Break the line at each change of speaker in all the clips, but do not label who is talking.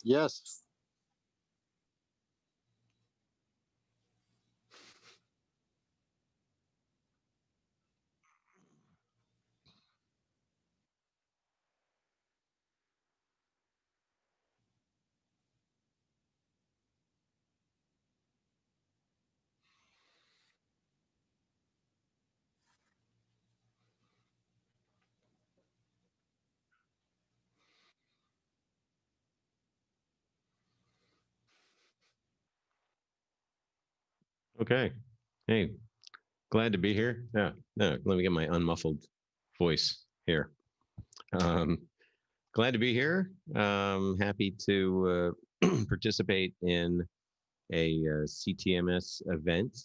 Yes.
Okay. Hey, glad to be here. Yeah. No, let me get my unmuffled voice here. Um, glad to be here. Happy to participate in a CTMS event.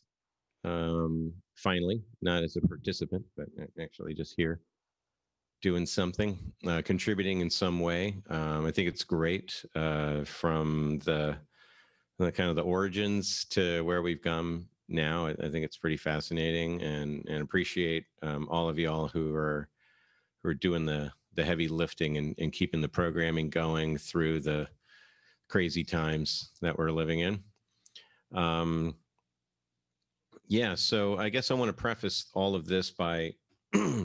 Finally, not as a participant, but actually just here doing something, contributing in some way. I think it's great from the kind of the origins to where we've come now. I think it's pretty fascinating, and appreciate all of y'all who are doing the heavy lifting and keeping the programming going through the crazy times that we're living in. Um, yeah, so I guess I want to preface all of this by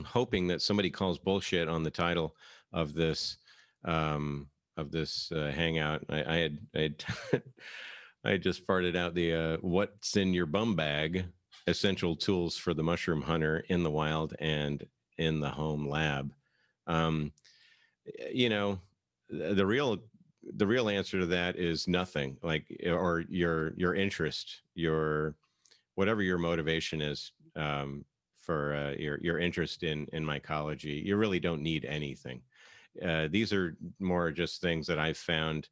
hoping that somebody calls bullshit on the title of this um, hangout. I had I just farted out the "What's in your bum bag?" essential tools for the mushroom hunter in the wild and in the home lab. Um, you know, the real the real answer to that is nothing. Like, or your interest, your whatever your motivation is for your interest in mycology. You really don't need anything. These are more just things that I've found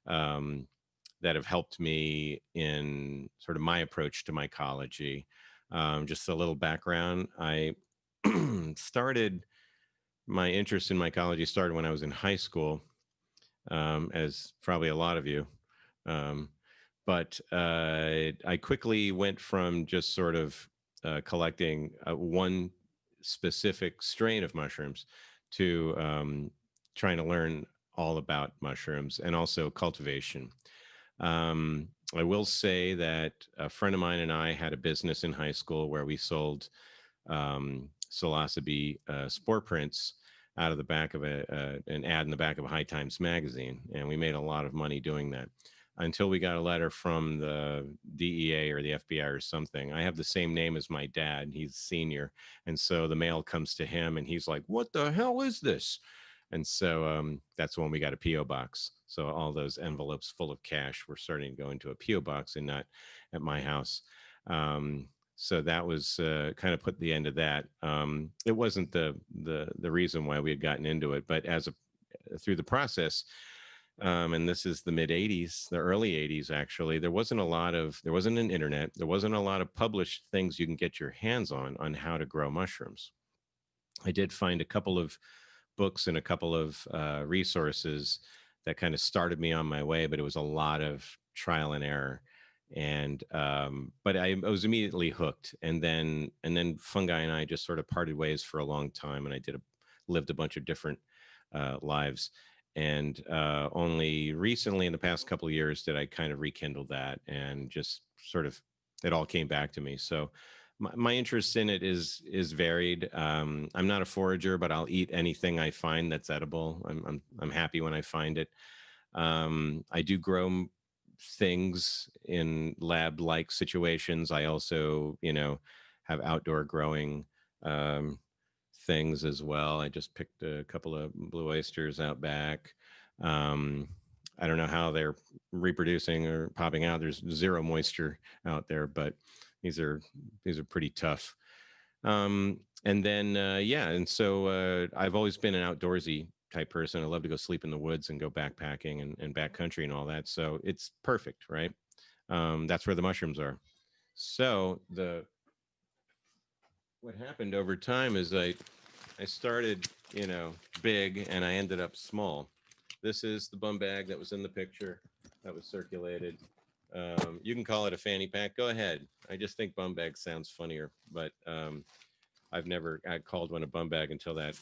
um, that have helped me in sort of my approach to mycology. Just a little background: I started my interest in mycology started when I was in high school, as probably a lot of you. Um, but I quickly went from just sort of collecting one specific strain of mushrooms to trying to learn all about mushrooms and also cultivation. I will say that a friend of mine and I had a business in high school where we sold psilocybe spore prints out of the back of an ad in the back of a High Times magazine, and we made a lot of money doing that until we got a letter from the DEA or the FBI or something. I have the same name as my dad; he's senior, and so the mail comes to him, and he's like, "What the hell is this?" And so that's when we got a PO box. So all those envelopes full of cash were starting to go into a PO box and not at my house. So that was kind of put the end of that. It wasn't the reason why we had gotten into it, but as a through the process, and this is the mid 80s, the early 80s actually, there wasn't an internet, there wasn't a lot of published things you can get your hands on how to grow mushrooms. I did find a couple of books and a couple of resources that kind of started me on my way, but it was a lot of trial and error. And but I was immediately hooked, and then fungi and I just sort of parted ways for a long time, and lived a bunch of different lives. And only recently, in the past couple of years, did I kind of rekindle that, and just sort of it all came back to me. So my interest in it is varied. I'm not a forager, but I'll eat anything I find that's edible. I'm happy when I find it. I do grow things in lab like situations. I also, have outdoor growing um, things as well. I just picked a couple of blue oysters out back. Um, I don't know how they're reproducing or popping out. There's zero moisture out there, but these are these are pretty tough. And then yeah, and so I've always been an outdoorsy type person. I love to go sleep in the woods and go backpacking and backcountry and all that. So it's perfect, right? That's where the mushrooms are. So the what happened over time is I started, big, and I ended up small. This is the bum bag that was in the picture that was circulated. You can call it a fanny pack. Go ahead. I just think bum bag sounds funnier, but I called one a bum bag until that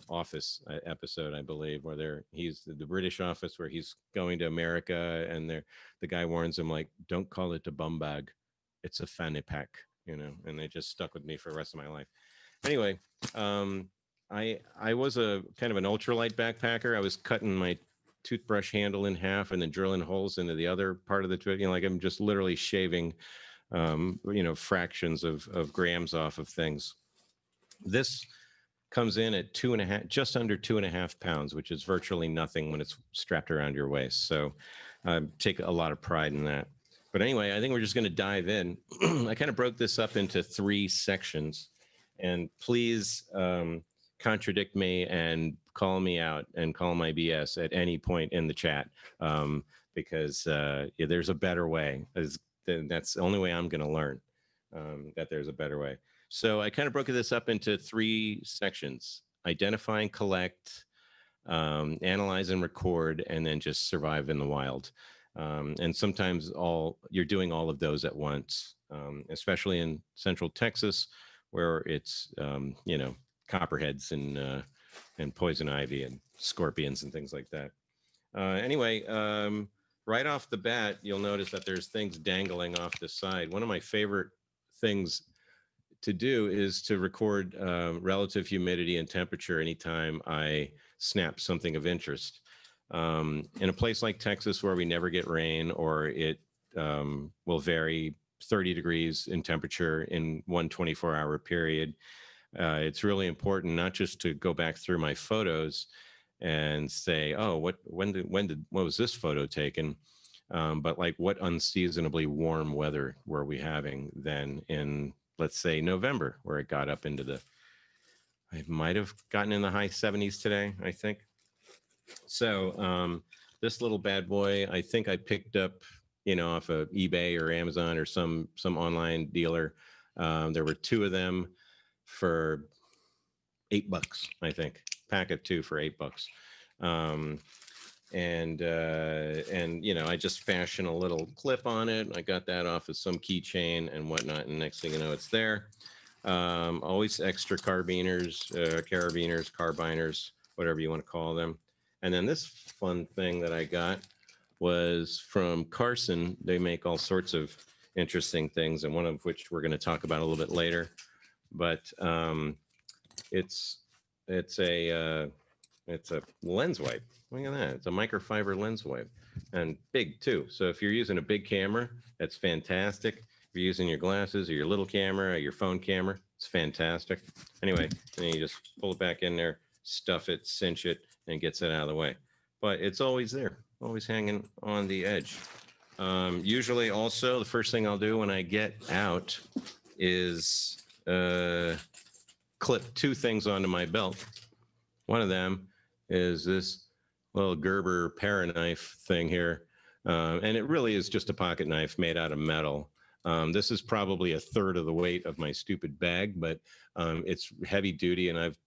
Office episode, I believe, where he's the British Office where he's going to America, and the guy warns him like, "Don't call it a bum bag, it's a fanny pack," and they just stuck with me for the rest of my life. Anyway, um, I was a kind of an ultralight backpacker. I was cutting my toothbrush handle in half and then drilling holes into the other part of the tooth. Like I'm just literally shaving, fractions of grams off of things. This comes in at 2.5, just under 2.5 pounds, which is virtually nothing when it's strapped around your waist. So I take a lot of pride in that. But anyway, I think we're just going to dive in. I kind of broke this up into 3 sections, and please contradict me and call me out and call my BS at any point in the chat, because yeah, there's a better way. That's the only way I'm going to learn, that there's a better way. So I kind of broke this up into 3 sections: identify and collect, analyze and record, and then just survive in the wild. And sometimes you're doing all of those at once, especially in Central Texas, where it's copperheads and poison ivy and scorpions and things like that. Anyway, right off the bat, you'll notice that there's things dangling off the side. One of my favorite things to do is to record relative humidity and temperature anytime I snap something of interest. In a place like Texas, where we never get rain, or it will vary 30 degrees in temperature in one 24-hour period, it's really important not just to go back through my photos and say, oh, what was this photo taken? But like, what unseasonably warm weather were we having then in, let's say, November, where it got up into I might have gotten in the high 70s today, I think. So this little bad boy, I think I picked up, off of eBay or Amazon or some online dealer. There were 2 of them for $8, I think. Pack of 2 for $8. And I just fashion a little clip on it. I got that off of some keychain and whatnot, and next thing you know, it's there. Always extra carabiners, whatever you want to call them. And then this fun thing that I got was from Carson. They make all sorts of interesting things, and one of which we're going to talk about a little bit later. But it's a lens wipe. Look at that. It's a microfiber lens wipe, and big too. So if you're using a big camera, that's fantastic. If you're using your glasses or your little camera or your phone camera, it's fantastic. Anyway, then you just pull it back in there, stuff it, cinch it, and it gets it out of the way. But it's always there, always hanging on the edge. Usually also, the first thing I'll do when I get out is clip 2 things onto my belt. One of them is this little Gerber Paraknife thing here. And it really is just a pocket knife made out of metal. This is probably 1/3 of the weight of my stupid bag, but it's heavy duty, and I've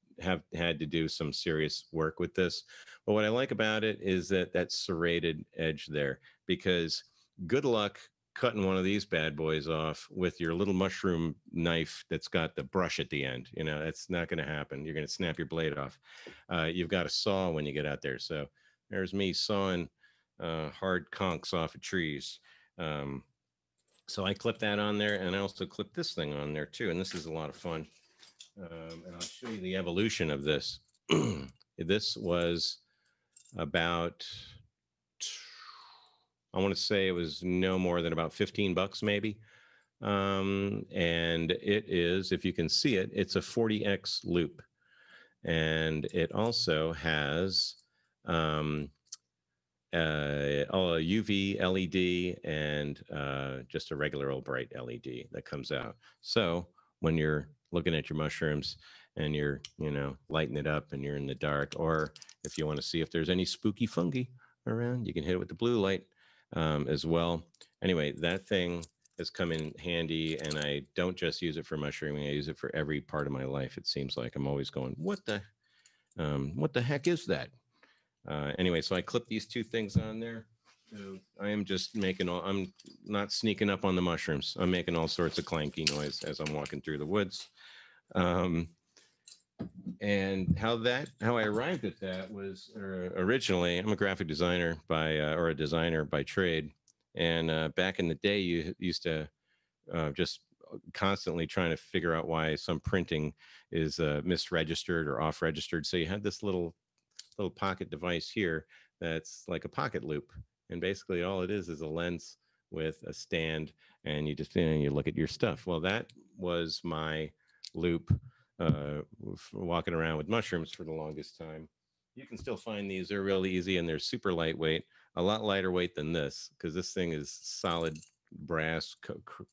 had to do some serious work with this. But what I like about it is that serrated edge there, because good luck cutting one of these bad boys off with your little mushroom knife that's got the brush at the end. That's not going to happen. You're going to snap your blade off. You've got a saw when you get out there. So there's me sawing hard conchs off of trees. So I clip that on there, and I also clip this thing on there too. And this is a lot of fun. And I'll show you the evolution of this. This was about, I want to say it was no more than about $15 maybe. And it is, if you can see it, it's a 40X loop. And it also has a UV LED and just a regular old bright LED that comes out. So when you're looking at your mushrooms and you're, lighting it up and you're in the dark, or if you want to see if there's any spooky fungi around, you can hit it with the blue light as well. Anyway, that thing has come in handy, and I don't just use it for mushrooming. I use it for every part of my life. It seems like I'm always going, what the heck is that? Anyway, so I clip these 2 things on there. So I am just I'm not sneaking up on the mushrooms. I'm making all sorts of clanky noise as I'm walking through the woods. Um, and how I arrived at that was originally I'm a graphic designer by or a designer by trade, and back in the day you used to just constantly trying to figure out why some printing is misregistered or off registered. So you had this little pocket device here that's like a pocket loop, and basically all it is a lens with a stand, and you just you look at your stuff. Well, that was my loop walking around with mushrooms for the longest time. You can still find these; they're real easy and they're super lightweight, a lot lighter weight than this because this thing is solid brass,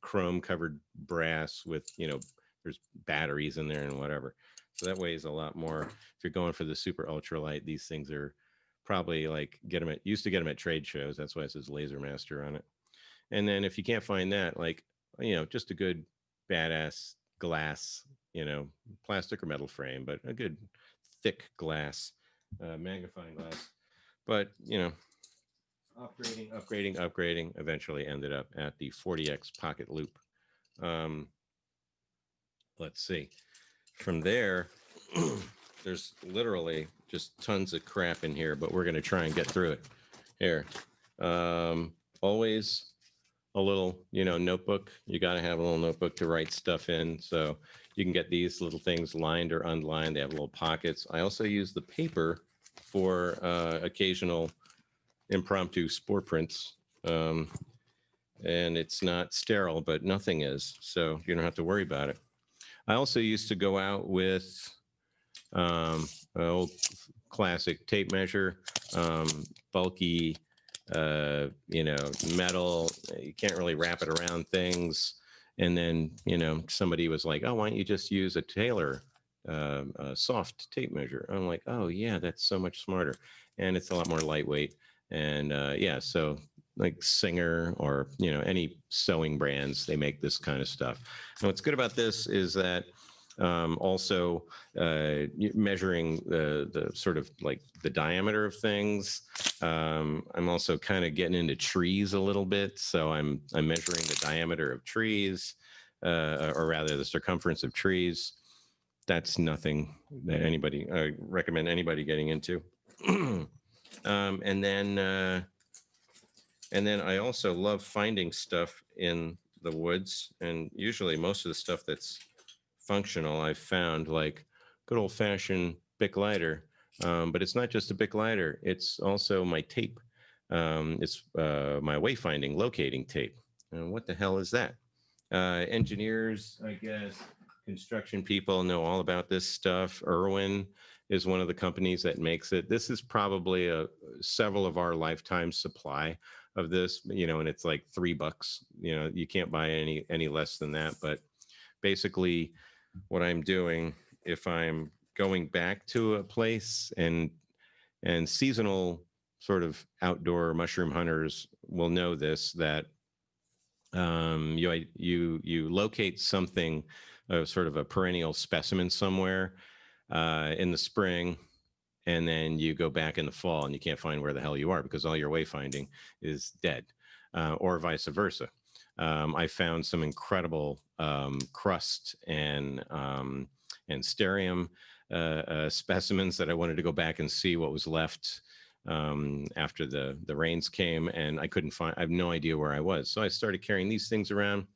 chrome covered brass with there's batteries in there and whatever. So that weighs a lot more. If you're going for the super ultralight, these things are probably like used to get them at trade shows. That's why it says Laser Master on it. And then if you can't find that, like just a good badass glass, plastic or metal frame, but a good thick glass, magnifying glass. But upgrading. Eventually ended up at the 40x pocket loop. Um, let's see. From there, there's literally just tons of crap in here, but we're going to try and get through it. Here, always a little, notebook. You got to have a little notebook to write stuff in. So you can get these little things lined or unlined. They have little pockets. I also use the paper for occasional impromptu spore prints. And it's not sterile, but nothing is. So you don't have to worry about it. I also used to go out with an old classic tape measure, bulky, metal. You can't really wrap it around things. And then, somebody was like, oh, why don't you just use a Taylor soft tape measure? I'm like, oh, yeah, that's so much smarter. And it's a lot more lightweight. And yeah, so like Singer or, any sewing brands, they make this kind of stuff. And what's good about this is that also measuring the sort of like the diameter of things. I'm also kind of getting into trees a little bit, so I'm measuring the diameter of trees, or rather the circumference of trees. That's nothing that I recommend anybody getting into. And then I also love finding stuff in the woods, and usually most of the stuff that's functional I've found, like good old fashioned Bic lighter. But it's not just a Bic lighter, it's also my tape. It's my wayfinding locating tape. And what the hell is that? Engineers, I guess, construction people know all about this stuff. Irwin is one of the companies that makes it. This is probably several of our lifetime supply of this, and it's like $3. You can't buy any less than that. But basically, what I'm doing, if I'm going back to a place, and seasonal sort of outdoor mushroom hunters will know this, that you locate something, sort of a perennial specimen somewhere in the spring, and then you go back in the fall and you can't find where the hell you are because all your wayfinding is dead, or vice versa. I found some incredible crust and sterium specimens that I wanted to go back and see what was left after the rains came, and I couldn't find. I have no idea where I was, so I started carrying these things around.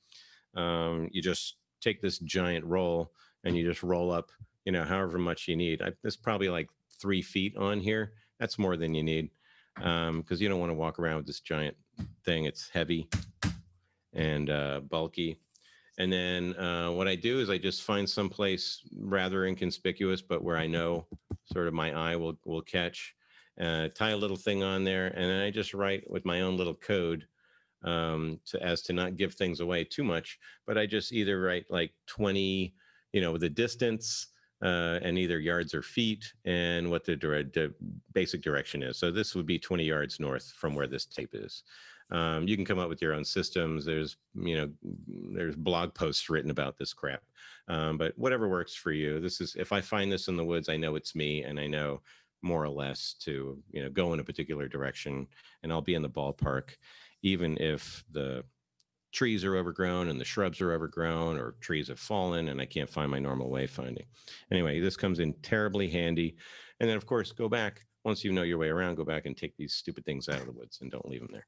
You just take this giant roll and you just roll up, however much you need. There's probably like 3 feet on here. That's more than you need, because you don't want to walk around with this giant thing. It's heavy and bulky. And then what I do is I just find someplace rather inconspicuous, but where I know sort of my eye will catch, tie a little thing on there, and then I just write with my own little code, as to not give things away too much. But I just either write like 20, the distance, and either yards or feet, and what the basic direction is. So this would be 20 yards north from where this tape is. You can come up with your own systems. There's blog posts written about this crap, but whatever works for you. If I find this in the woods, I know it's me, and I know more or less to go in a particular direction, and I'll be in the ballpark, even if the trees are overgrown and the shrubs are overgrown, or trees have fallen and I can't find my normal wayfinding. Anyway, this comes in terribly handy. And then, of course, go back once you know your way around, go back and take these stupid things out of the woods and don't leave them there,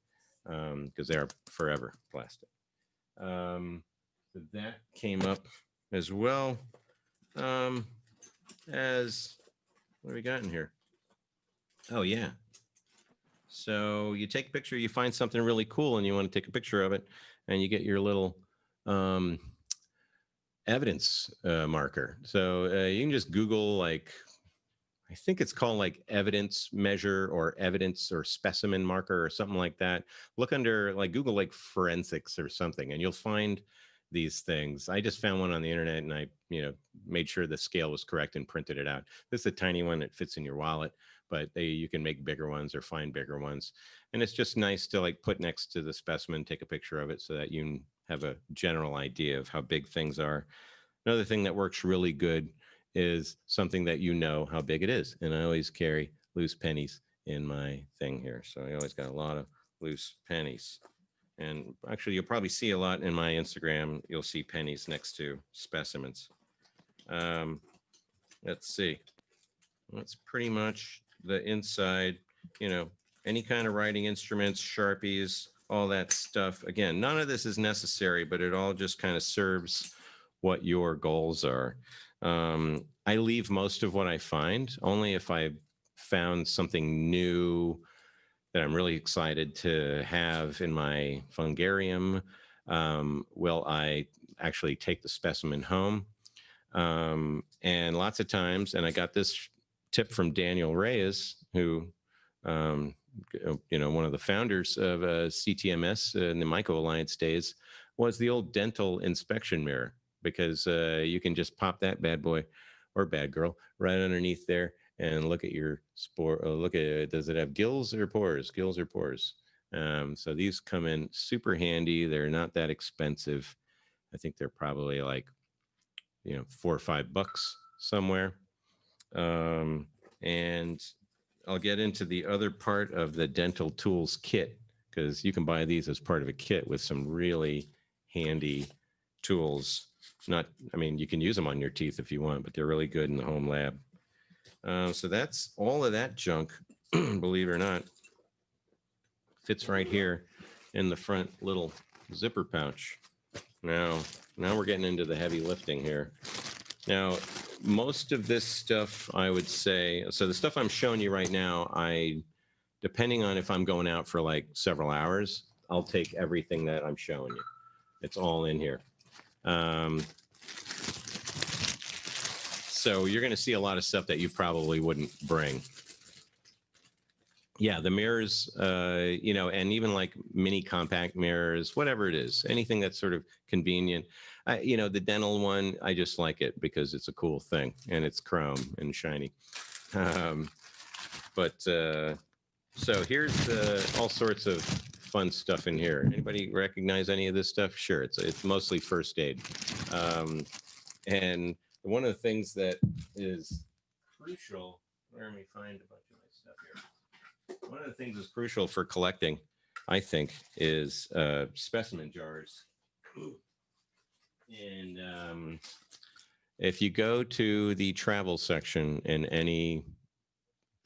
because they are forever plastic. So that came up as well, as what do we got in here? Oh, yeah. So you take a picture, you find something really cool and you want to take a picture of it, and you get your little um, evidence marker. So you can just Google, like, I think it's called like evidence measure or evidence or specimen marker or something like that. Look under, like, Google like forensics or something, and you'll find these things. I just found one on the internet and I, made sure the scale was correct and printed it out. This is a tiny one that fits in your wallet, but you can make bigger ones or find bigger ones. And it's just nice to like put next to the specimen, take a picture of it so that you have a general idea of how big things are. Another thing that works really good is something that you know how big it is. And I always carry loose pennies in my thing here. So I always got a lot of loose pennies. And actually, you'll probably see a lot in my Instagram. You'll see pennies next to specimens. Let's see. That's pretty much the inside, any kind of writing instruments, Sharpies, all that stuff. Again, none of this is necessary, but it all just kind of serves what your goals are. I leave most of what I find only if I found something new that I'm really excited to have in my fungarium. Will I actually take the specimen home? And lots of times, and I got this tip from Daniel Reyes, who, one of the founders of CTMS in the Myco Alliance days, was the old dental inspection mirror, because you can just pop that bad boy or bad girl right underneath there and look at your spore. Look at it. Does it have gills or pores? Gills or pores? So these come in super handy. They're not that expensive. I think they're probably like, $4 or $5 somewhere. And I'll get into the other part of the dental tools kit, because you can buy these as part of a kit with some really handy tools. You can use them on your teeth if you want, but they're really good in the home lab. So that's all of that junk, believe it or not, fits right here in the front little zipper pouch. Now we're getting into the heavy lifting here. Now, most of this stuff, I would say, so the stuff I'm showing you right now, depending on if I'm going out for like several hours, I'll take everything that I'm showing you. It's all in here. So you're going to see a lot of stuff that you probably wouldn't bring. Yeah, the mirrors, and even like mini compact mirrors, whatever it is, anything that's sort of convenient. The dental one, I just like it because it's a cool thing and it's chrome and shiny. So here's all sorts of fun stuff in here. Anybody recognize any of this stuff? Sure, it's mostly first aid. And one of the things that is crucial, let me find a bunch of my stuff here. One of the things that's crucial for collecting, I think, is specimen jars. And if you go to the travel section in any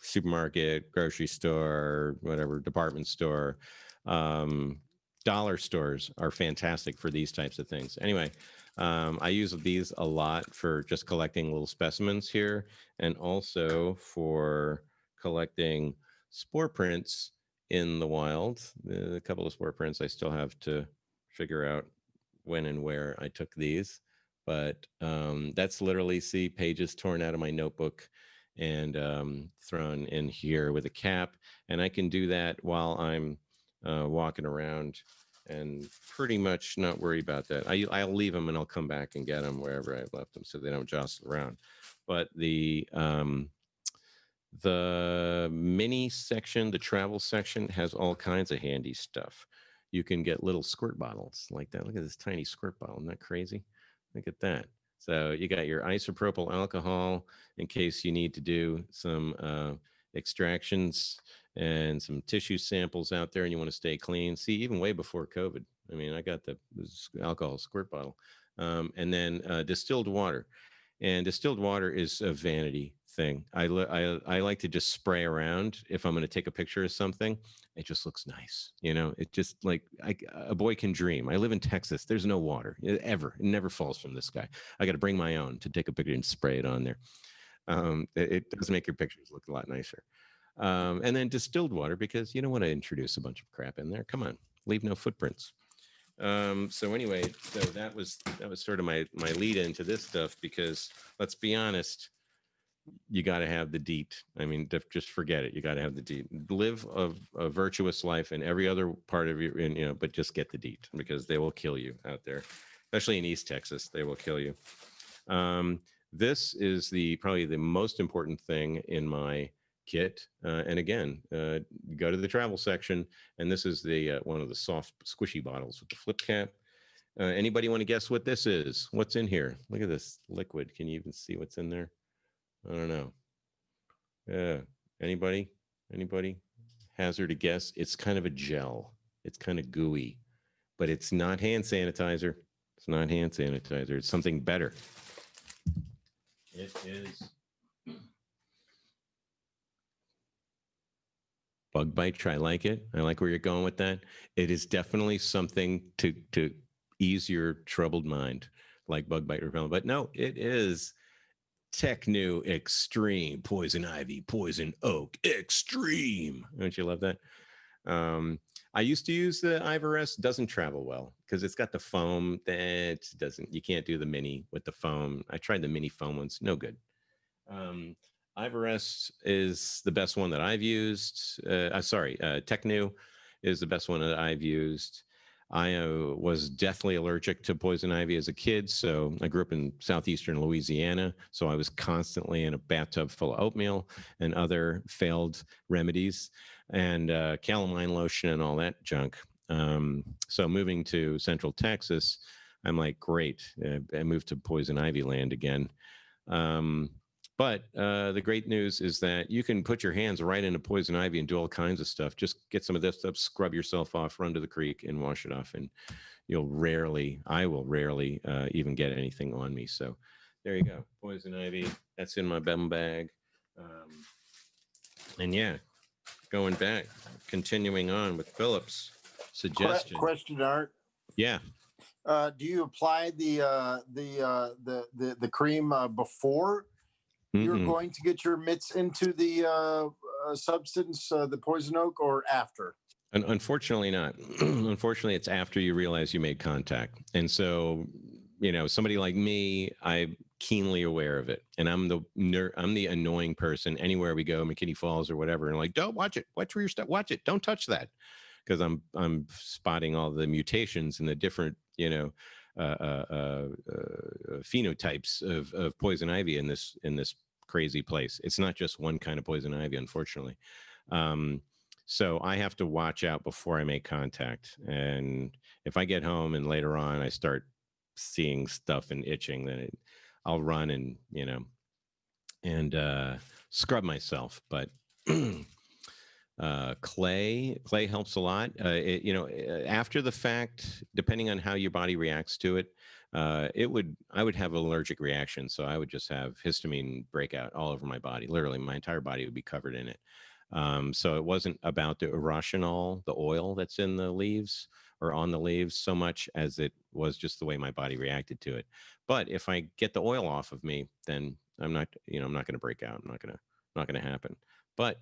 supermarket, grocery store, whatever, department store, dollar stores are fantastic for these types of things. Anyway, I use these a lot for just collecting little specimens here, and also for collecting spore prints in the wild. A couple of spore prints I still have to figure out when and where I took these, but that's literally, see, pages torn out of my notebook and thrown in here with a cap. And I can do that while I'm walking around and pretty much not worry about that. I'll leave them and I'll come back and get them wherever I've left them so they don't jostle around. But the mini section, the travel section, has all kinds of handy stuff. You can get little squirt bottles like that. Look at this tiny squirt bottle. Isn't that crazy? Look at that. So you got your isopropyl alcohol in case you need to do some extractions and some tissue samples out there and you want to stay clean. See, even way before COVID, I mean, I got the alcohol squirt bottle, and then distilled water. And distilled water is a vanity thing. I like to just spray around if I'm going to take a picture of something. It just looks nice, you know. It just like a boy can dream. I live in Texas. There's no water ever. It never falls from the sky. I got to bring my own to take a picture and spray it on there. It does make your pictures look a lot nicer. And then distilled water because you don't want to introduce a bunch of crap in there. Come on, leave no footprints. So anyway, so that was sort of my lead into this stuff because let's be honest, you got to have the deet. I mean, just forget it. You got to have the deet. Live a virtuous life in every other part of your, you know, but just get the deet because they will kill you out there, especially in East Texas. They will kill you. This is probably the most important thing in my kit. And again, go to the travel section, and this is the one of the soft, squishy bottles with the flip cap. Anybody want to guess what this is? What's in here? Look at this liquid. Can you even see what's in there? I don't know. Yeah. Anybody? Anybody? Hazard a guess? It's kind of a gel. It's kind of gooey, but it's not hand sanitizer. It's not hand sanitizer. It's something better. It is bug bite. I like it. I like where you're going with that. It is definitely something to ease your troubled mind, like bug bite repellent. But no, it is Technu Extreme Poison Ivy, Poison Oak Extreme. Don't you love that? I used to use the Ivoress. Doesn't travel well because it's got the foam that doesn't. You can't do the mini with the foam. I tried the mini foam ones. No good. Ivoress is the best one that I've used. Technu is the best one that I've used. I was deathly allergic to poison ivy as a kid. So I grew up in southeastern Louisiana. So I was constantly in a bathtub full of oatmeal and other failed remedies and calamine lotion and all that junk. So moving to Central Texas, I'm like, great. I moved to poison ivy land again. But the great news is that you can put your hands right into poison ivy and do all kinds of stuff. Just get some of this stuff, scrub yourself off, run to the creek and wash it off. And I will rarely even get anything on me. So there you go. Poison ivy. That's in my bum bag. And yeah, going back, continuing on with Philip's suggestion.
Question, Art.
Yeah.
Do you apply the cream before you're going to get your mitts into the substance, the poison oak, or after?
Unfortunately not. Unfortunately, it's after you realize you made contact. And so, you know, somebody like me, I'm keenly aware of it. And I'm the annoying person anywhere we go, McKinney Falls or whatever. And like, don't watch it. Watch where you're stuck. Watch it. Don't touch that. Because I'm spotting all the mutations and the different, you know, phenotypes of poison ivy in this crazy place. It's not just one kind of poison ivy, unfortunately. So I have to watch out before I make contact. And if I get home and later on I start seeing stuff and itching, then I'll run and, you know, and scrub myself. But clay helps a lot. After the fact, depending on how your body reacts to it, I would have an allergic reaction. So I would just have histamine breakout all over my body. Literally, my entire body would be covered in it. So it wasn't about the irrational, the oil that's in the leaves or on the leaves so much as it was just the way my body reacted to it. But if I get the oil off of me, then I'm not going to break out. Not going to happen. But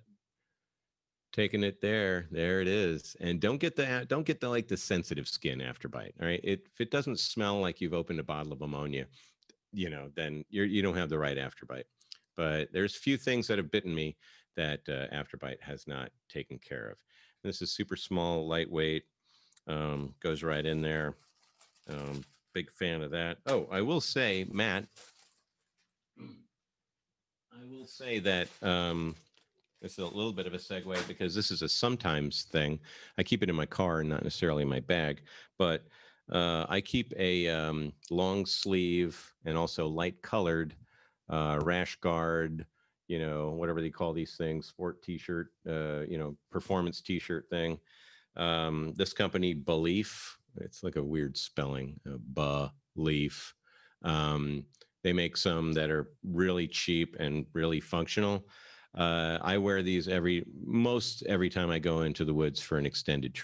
taking it there it is. And don't get the like the sensitive skin after bite. All right. If it doesn't smell like you've opened a bottle of ammonia, you know, then you don't have the right afterbite. But there's few things that have bitten me that afterbite has not taken care of. This is super small, lightweight, goes right in there. Big fan of that. Oh, I will say, Matt, that this is a little bit of a segue because this is a sometimes thing. I keep it in my car and not necessarily in my bag, but I keep a long sleeve and also light colored rash guard, you know, whatever they call these things, sport t-shirt, performance t-shirt thing. This company, Belief, it's like a weird spelling, leaf. They make some that are really cheap and really functional. I wear these every time I go into the woods for an extended,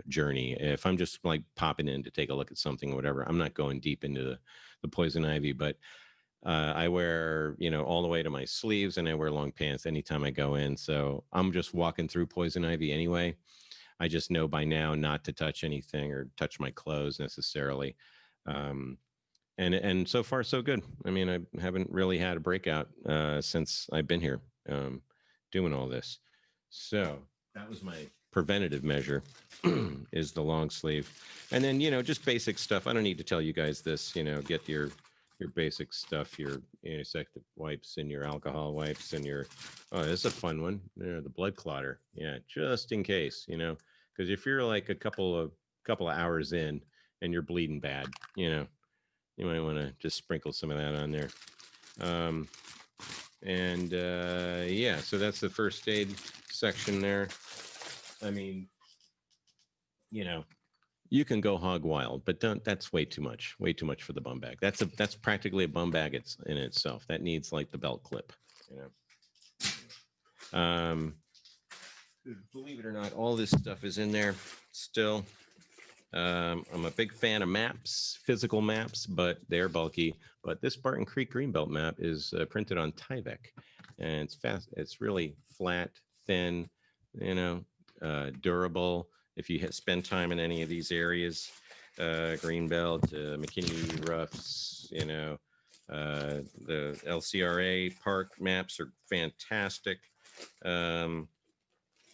journey. If I'm just like popping in to take a look at something or whatever, I'm not going deep into the poison ivy, but I wear, all the way to my sleeves, and I wear long pants anytime I go in. So I'm just walking through poison ivy anyway. I just know by now not to touch anything or touch my clothes necessarily. Um, and so far so good. I mean, I haven't really had a breakout since I've been here doing all this. So that was my preventative measure is the long sleeve. And then, just basic stuff. I don't need to tell you guys this, get your basic stuff, your antiseptic wipes and your alcohol wipes and your, oh, this is a fun one. The blood clotter. Yeah, just in case, because if you're like a couple of hours in and you're bleeding bad, you might want to just sprinkle some of that on there. Yeah, so that's the first aid section there. I mean, you can go hog wild, but that's way too much for the bum bag. That's practically a bum bag in itself. That needs like the belt clip, believe it or not, all this stuff is in there still. I'm a big fan of maps, physical maps, but they're bulky. But this Barton Creek Greenbelt map is printed on Tyvek, and it's fast. It's really flat, thin, durable. If you spend time in any of these areas, Greenbelt, McKinney Roughs, the LCRA park maps are fantastic.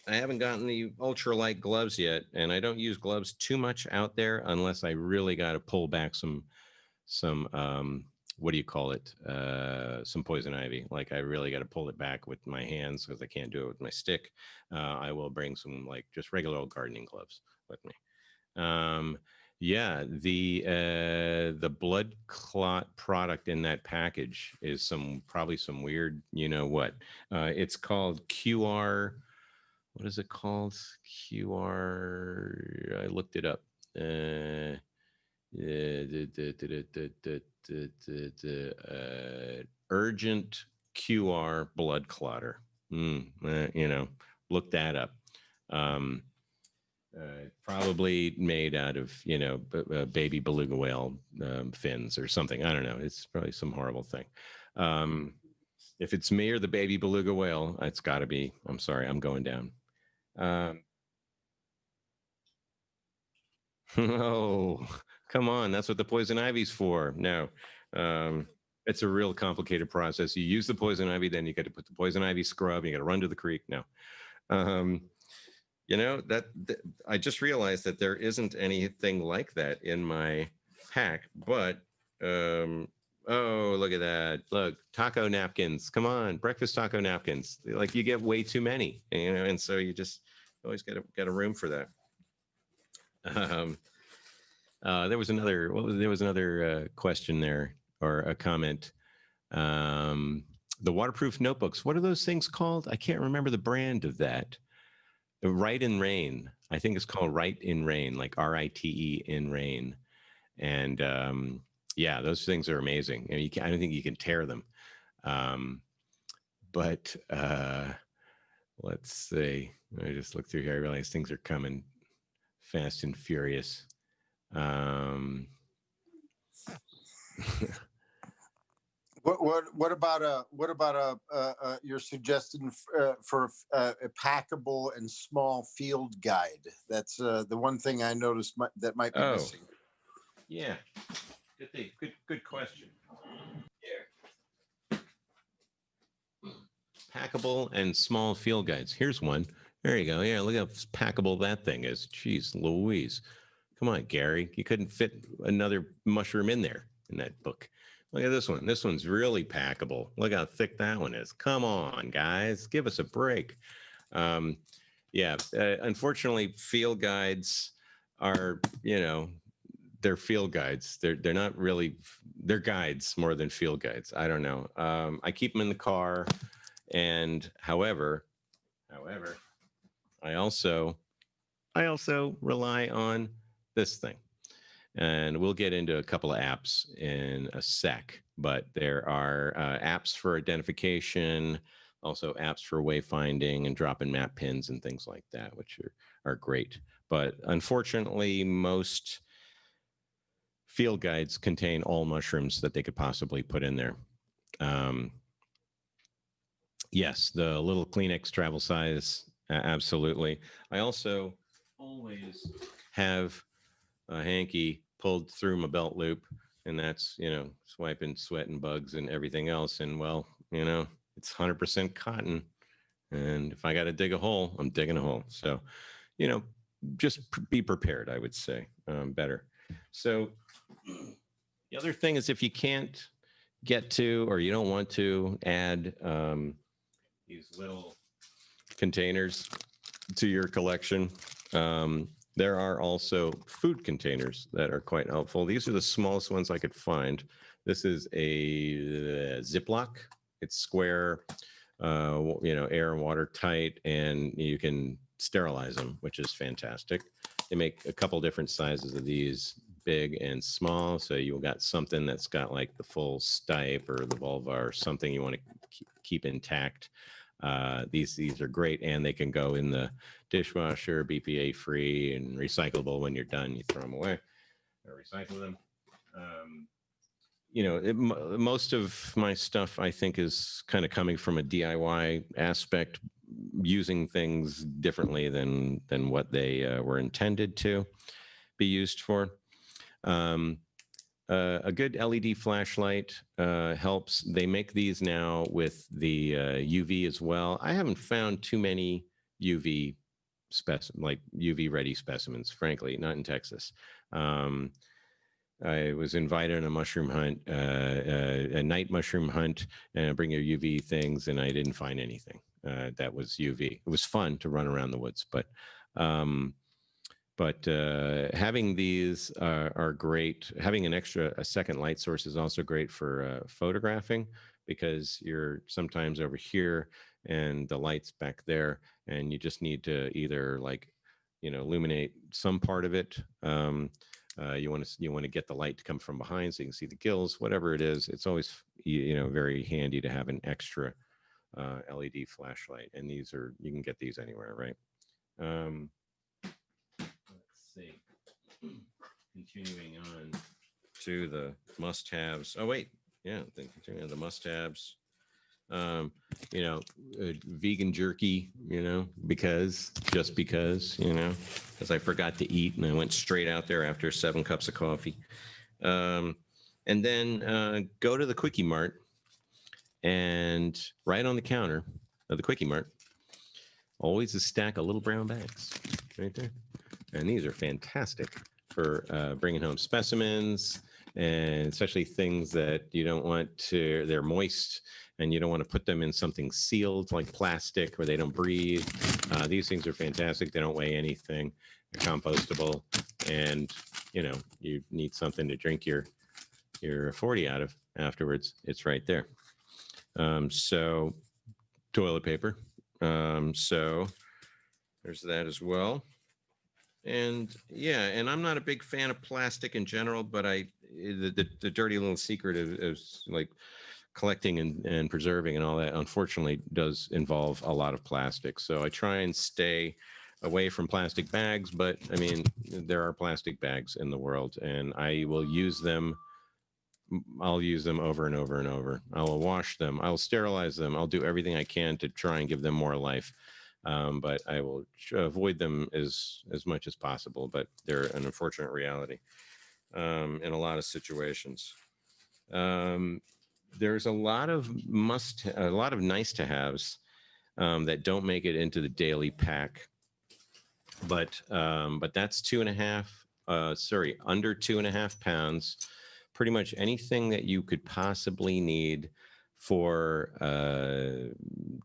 I haven't gotten the ultralight gloves yet, and I don't use gloves too much out there unless I really got to pull back some what do you call it? Some poison ivy. Like I really got to pull it back with my hands because I can't do it with my stick. I will bring some like just regular old gardening gloves with me. Yeah, the blood clot product in that package is probably some weird, what? It's called QR. What is it called? QR. I looked it up. Urgent QR blood clotter. Look that up. Probably made out of baby beluga whale fins or something. I don't know. It's probably some horrible thing. If it's me or the baby beluga whale, it's got to be. I'm sorry, I'm going down. Oh, come on. That's what the poison ivy's for. No, it's a real complicated process. You use the poison ivy, then you got to put the poison ivy scrub, you got to run to the creek. No. That I just realized that there isn't anything like that in my pack, but oh, look at that. Look, taco napkins. Come on, breakfast taco napkins. Like you get way too many, and so you just always got a room for that. There was another question there or a comment. The waterproof notebooks. What are those things called? I can't remember the brand of that. The Rite in Rain. I think it's called Rite in Rain, like RITE in Rain. And yeah, those things are amazing. I mean, I don't think you can tear them. But let's see. I just looked through here. I realize things are coming fast and furious.
What about your suggestion for a packable and small field guide? That's the one thing I noticed that might be missing.
Yeah, good question. Yeah. Packable and small field guides. Here's one. There you go. Yeah, look how packable that thing is. Jeez Louise. Come on, Gary. You couldn't fit another mushroom in there in that book. Look at this one. This one's really packable. Look how thick that one is. Come on, guys. Give us a break. Yeah, unfortunately, field guides are, they're field guides. They're not really, they're guides more than field guides. I don't know. I keep them in the car. And however, I also rely on this thing. And we'll get into a couple of apps in a sec, but there are apps for identification, also apps for wayfinding and dropping map pins and things like that, which are great. But unfortunately, most field guides contain all mushrooms that they could possibly put in there. Yes, the little Kleenex travel size, absolutely. I also always have a hanky pulled through my belt loop, and that's, swiping sweat and bugs and everything else. And well, it's 100% cotton. And if I got to dig a hole, I'm digging a hole. So, just be prepared, I would say, better. So the other thing is, if you can't get to, or you don't want to add these little containers to your collection, there are also food containers that are quite helpful. These are the smallest ones I could find. This is a Ziploc. It's square, air and water tight, and you can sterilize them, which is fantastic. They make a couple different sizes of these, big and small. So you've got something that's got like the full stipe or the vulva or something you want to keep intact. These are great, and they can go in the dishwasher, BPA free and recyclable. When you're done, you throw them away or recycle them. Most of my stuff, I think, is kind of coming from a DIY aspect, using things differently than what they were intended to be used for. A good LED flashlight helps. They make these now with the UV as well. I haven't found too many UV ready specimens, frankly, not in Texas. I was invited on a mushroom hunt, a night mushroom hunt, and bring your UV things, and I didn't find anything that was UV. It was fun to run around the woods, but having these are great. Having a second light source is also great for photographing, because you're sometimes over here and the light's back there, and you just need to either illuminate some part of it. You want to get the light to come from behind so you can see the gills, whatever it is. It's always very handy to have an extra LED flashlight, and you can get these anywhere, right? Let's see. Continuing on to the must-haves. Oh wait, yeah, continuing on the must-haves. Vegan jerky, because I forgot to eat and I went straight out there after 7 cups of coffee. And then go to the Quickie Mart, and right on the counter of the Quickie Mart, always a stack of little brown bags right there. And these are fantastic for bringing home specimens, and especially things that you don't want to, they're moist, and you don't want to put them in something sealed like plastic where they don't breathe. These things are fantastic. They don't weigh anything. They're compostable, and you need something to drink your 40 out of afterwards. It's right there. So toilet paper. So there's that as well. And yeah, and I'm not a big fan of plastic in general, but the dirty little secret is like collecting and preserving and all that, unfortunately, does involve a lot of plastic. So I try and stay away from plastic bags, but I mean, there are plastic bags in the world, and I will use them. I'll use them over and over and over. I will wash them. I'll sterilize them. I'll do everything I can to try and give them more life. But I will avoid them as much as possible. But they're an unfortunate reality in a lot of situations. There's a lot of nice to haves that don't make it into the daily pack. But that's under 2.5 pounds. Pretty much anything that you could possibly need for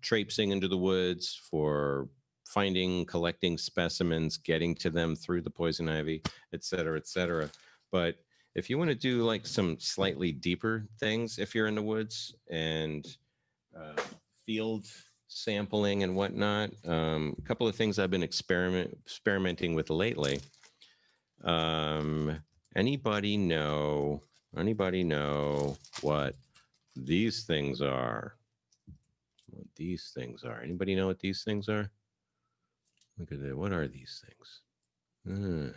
traipsing into the woods, for finding, collecting specimens, getting to them through the poison ivy, et cetera, et cetera. But if you want to do like some slightly deeper things, if you're in the woods and field sampling and whatnot, a couple of things I've been experimenting with lately. Anybody know? Anybody know what these things are? What these things are? Anybody know what these things are? Look at that. What are these things?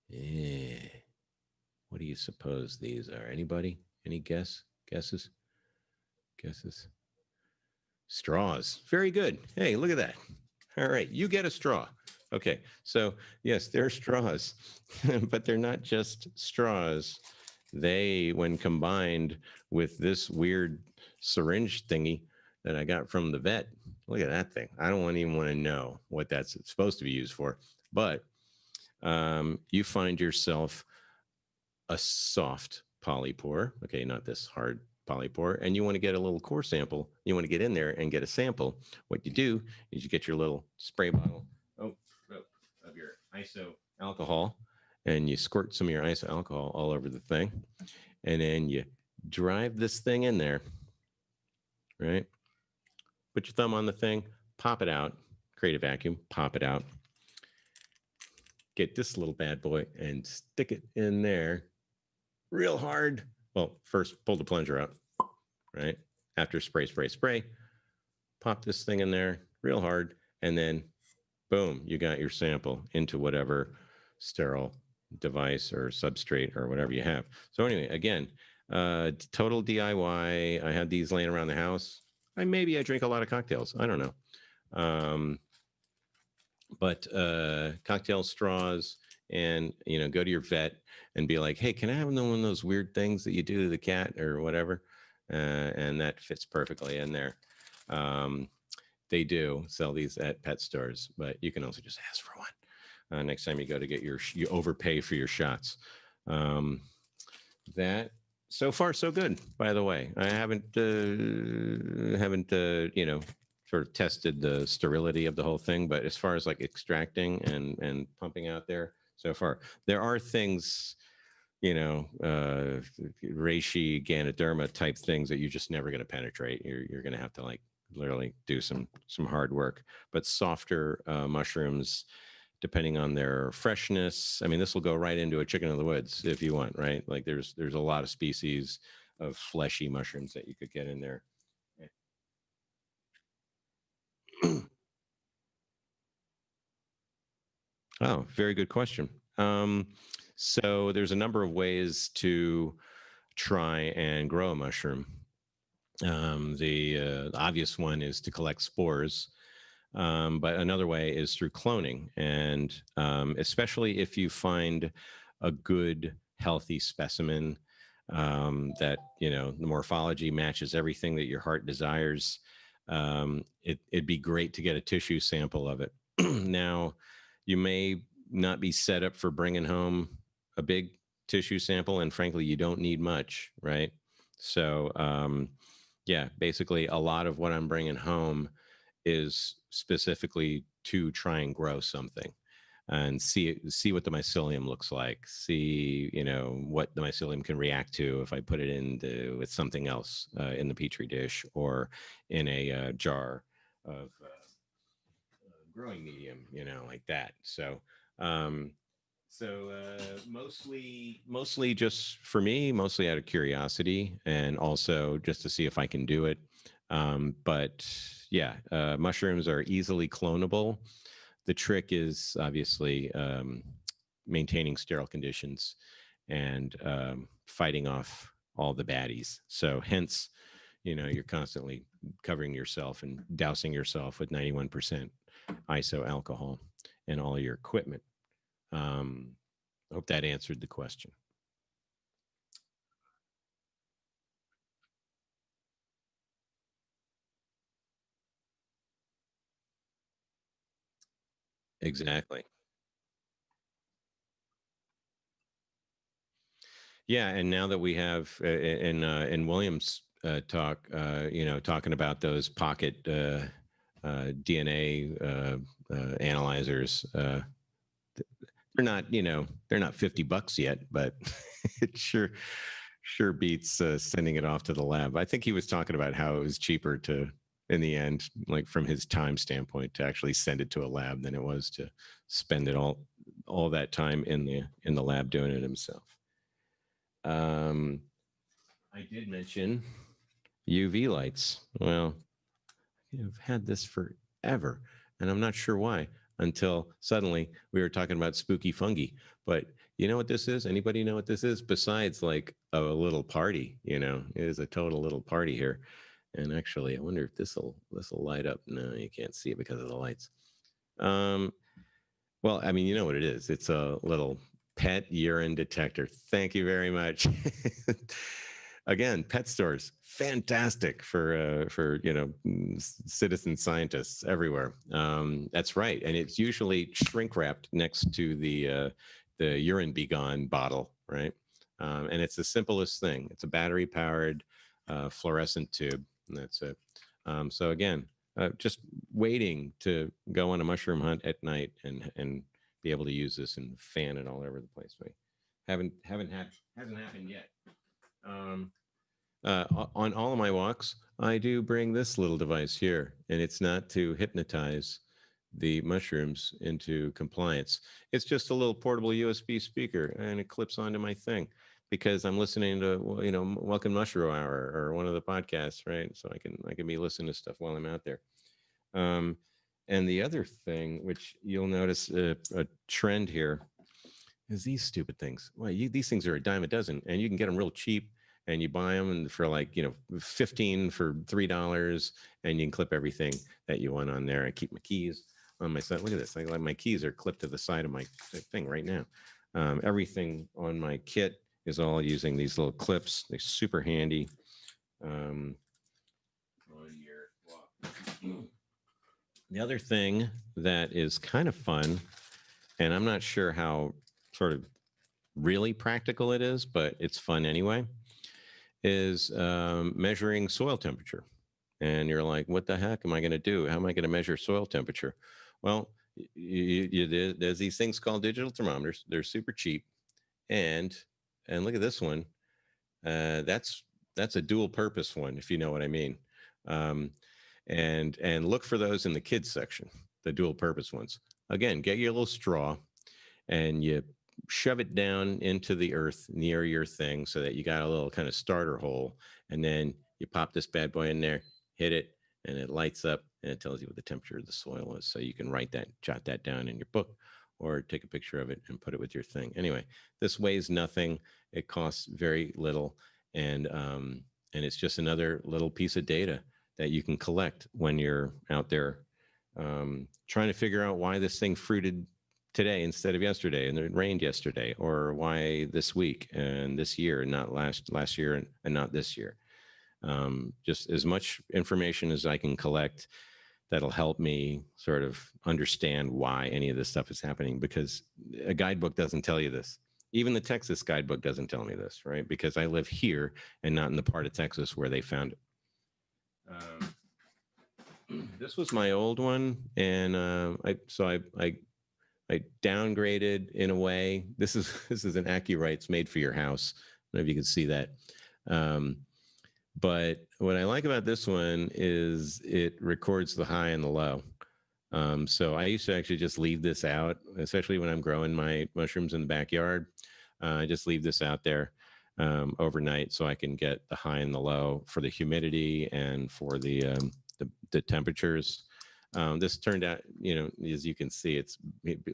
Yeah. What do you suppose these are? Anybody? Any guesses? Guesses? Straws. Very good. Hey, look at that. All right, you get a straw. Okay, so yes, they're straws, but they're not just straws. They, when combined with this weird syringe thingy that I got from the vet, look at that thing. I don't even want to know what that's supposed to be used for, but you find yourself a soft polypore. Okay, not this hard polypore. And you want to get a little core sample. You want to get in there and get a sample. What you do is you get your little spray bottle of your iso alcohol, and you squirt some of your iso alcohol all over the thing. And then you drive this thing in there, right? Put your thumb on the thing, pop it out, create a vacuum, pop it out. Get this little bad boy and stick it in there real hard. Well, first pull the plunger out, right? After spray, pop this thing in there real hard, and then boom, you got your sample into whatever sterile device or substrate or whatever you have. So anyway, again, total DIY. I had these laying around the house. Maybe I drink a lot of cocktails. I don't know. But cocktail straws, and go to your vet and be like, hey, can I have one of those weird things that you do to the cat or whatever? And that fits perfectly in there. They do sell these at pet stores, but you can also just ask for one next time you go to get you overpay for your shots. That so far so good. By the way, I haven't sort of tested the sterility of the whole thing, but as far as like extracting and pumping out there, so far there are things, reishi, Ganoderma type things that you're just never going to penetrate. You're going to have to like literally do some hard work. But softer mushrooms, depending on their freshness, I mean, this will go right into a chicken of the woods if you want, right? Like there's a lot of species of fleshy mushrooms that you could get in there. Oh, very good question. So there's a number of ways to try and grow a mushroom. The obvious one is to collect spores, but another way is through cloning. And especially if you find a good, healthy specimen that, the morphology matches everything that your heart desires, it'd be great to get a tissue sample of it. Now, you may not be set up for bringing home a big tissue sample, and frankly, you don't need much, right? So, yeah, basically, a lot of what I'm bringing home is specifically to try and grow something and see what the mycelium looks like, see what the mycelium can react to if I put it into with something else in the petri dish or in a jar of growing medium, like that. So mostly just for me, mostly out of curiosity, and also just to see if I can do it. But yeah, mushrooms are easily clonable. The trick is obviously maintaining sterile conditions and fighting off all the baddies. So hence, you're constantly covering yourself and dousing yourself with 91% iso alcohol and all your equipment. I hope that answered the question. Exactly. Yeah, and now that we have in Williams talk, talking about those pocket DNA analyzers, they're not, they're not $50 yet, but it sure beats sending it off to the lab. I think he was talking about how it was cheaper to, in the end, like from his time standpoint, to actually send it to a lab than it was to spend it all all that time in the lab doing it himself. I did mention UV lights. Well, I've had this forever, and I'm not sure why until suddenly we were talking about spooky fungi. But you know what this is? Anybody know what this is? Besides like a little party, it is a total little party here. And actually, I wonder if this'll light up. No, you can't see it because of the lights. Well, I mean, you know what it is. It's a little pet urine detector. Thank you very much. Again, pet stores, fantastic for citizen scientists everywhere. That's right, and it's usually shrink wrapped next to the urine be gone bottle, right? And it's the simplest thing. It's a battery powered fluorescent tube, and that's it. So again, just waiting to go on a mushroom hunt at night and be able to use this and fan it all over the place. But hasn't happened yet. On all of my walks, I do bring this little device here, and it's not to hypnotize the mushrooms into compliance. It's just a little portable USB speaker, and it clips onto my thing because I'm listening to Welcome Mushroom Hour or one of the podcasts, right? So I can be listening to stuff while I'm out there. And the other thing, which you'll notice a trend here, is these stupid things. Well, these things are a dime a dozen, and you can get them real cheap. And you buy them for like 15 for $3, and you can clip everything that you want on there. I keep my keys on my side. Look at this. Like my keys are clipped to the side of my thing right now. Everything on my kit is all using these little clips. They're super handy. On your walk. The other thing that is kind of fun, and I'm not sure how sort of really practical it is, but it's fun anyway, is measuring soil temperature. And you're like, what the heck am I going to do? How am I going to measure soil temperature? Well, there's these things called digital thermometers. They're super cheap. And look at this one. That's a dual purpose one, if you know what I mean. And look for those in the kids section, the dual purpose ones. Again, get your little straw and you shove it down into the earth near your thing so that you got a little kind of starter hole. And then you pop this bad boy in there, hit it, and it lights up and it tells you what the temperature of the soil is. So you can jot that down in your book or take a picture of it and put it with your thing. Anyway, this weighs nothing. It costs very little. And it's just another little piece of data that you can collect when you're out there trying to figure out why this thing fruited today instead of yesterday, and it rained yesterday, or why this week and this year, and not last year and not this year. Just as much information as I can collect that'll help me sort of understand why any of this stuff is happening, because a guidebook doesn't tell you this. Even the Texas guidebook doesn't tell me this, right? Because I live here and not in the part of Texas where they found it. This was my old one, and I downgraded in a way. This is an AccuRite. It's made for your house. I don't know if you can see that. But what I like about this one is it records the high and the low. So I used to actually just leave this out, especially when I'm growing my mushrooms in the backyard. I just leave this out there overnight so I can get the high and the low for the humidity and for the temperatures. This turned out, as you can see, it's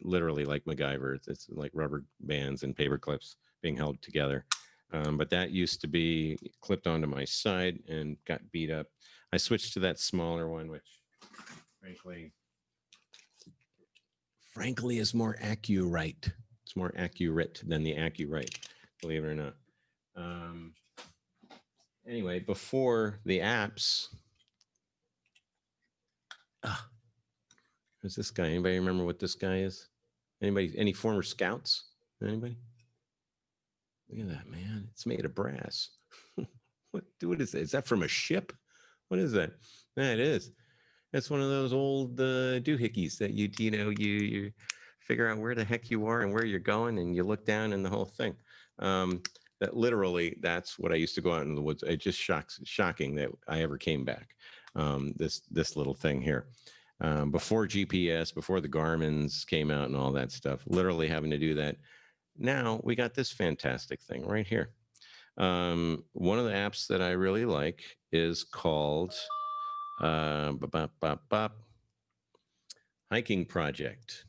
literally like MacGyver. It's like rubber bands and paper clips being held together. But that used to be clipped onto my side and got beat up. I switched to that smaller one, which frankly is more accurate. It's more accurate than the AccuRite, believe it or not. Anyway, before the apps, who's this guy? Anybody remember what this guy is? Anybody? Any former scouts? Anybody? Look at that, man. It's made of brass. What is that? Is that from a ship? What is that? Yeah, it is. That's one of those old doohickeys that you figure out where the heck you are and where you're going, and you look down and the whole thing. That literally, that's what I used to go out in the woods. It just shocking that I ever came back. This little thing here. before GPS, before the Garmin's came out and all that stuff, literally having to do that. Now we got this fantastic thing right here. One of the apps that I really like is called Hiking Project.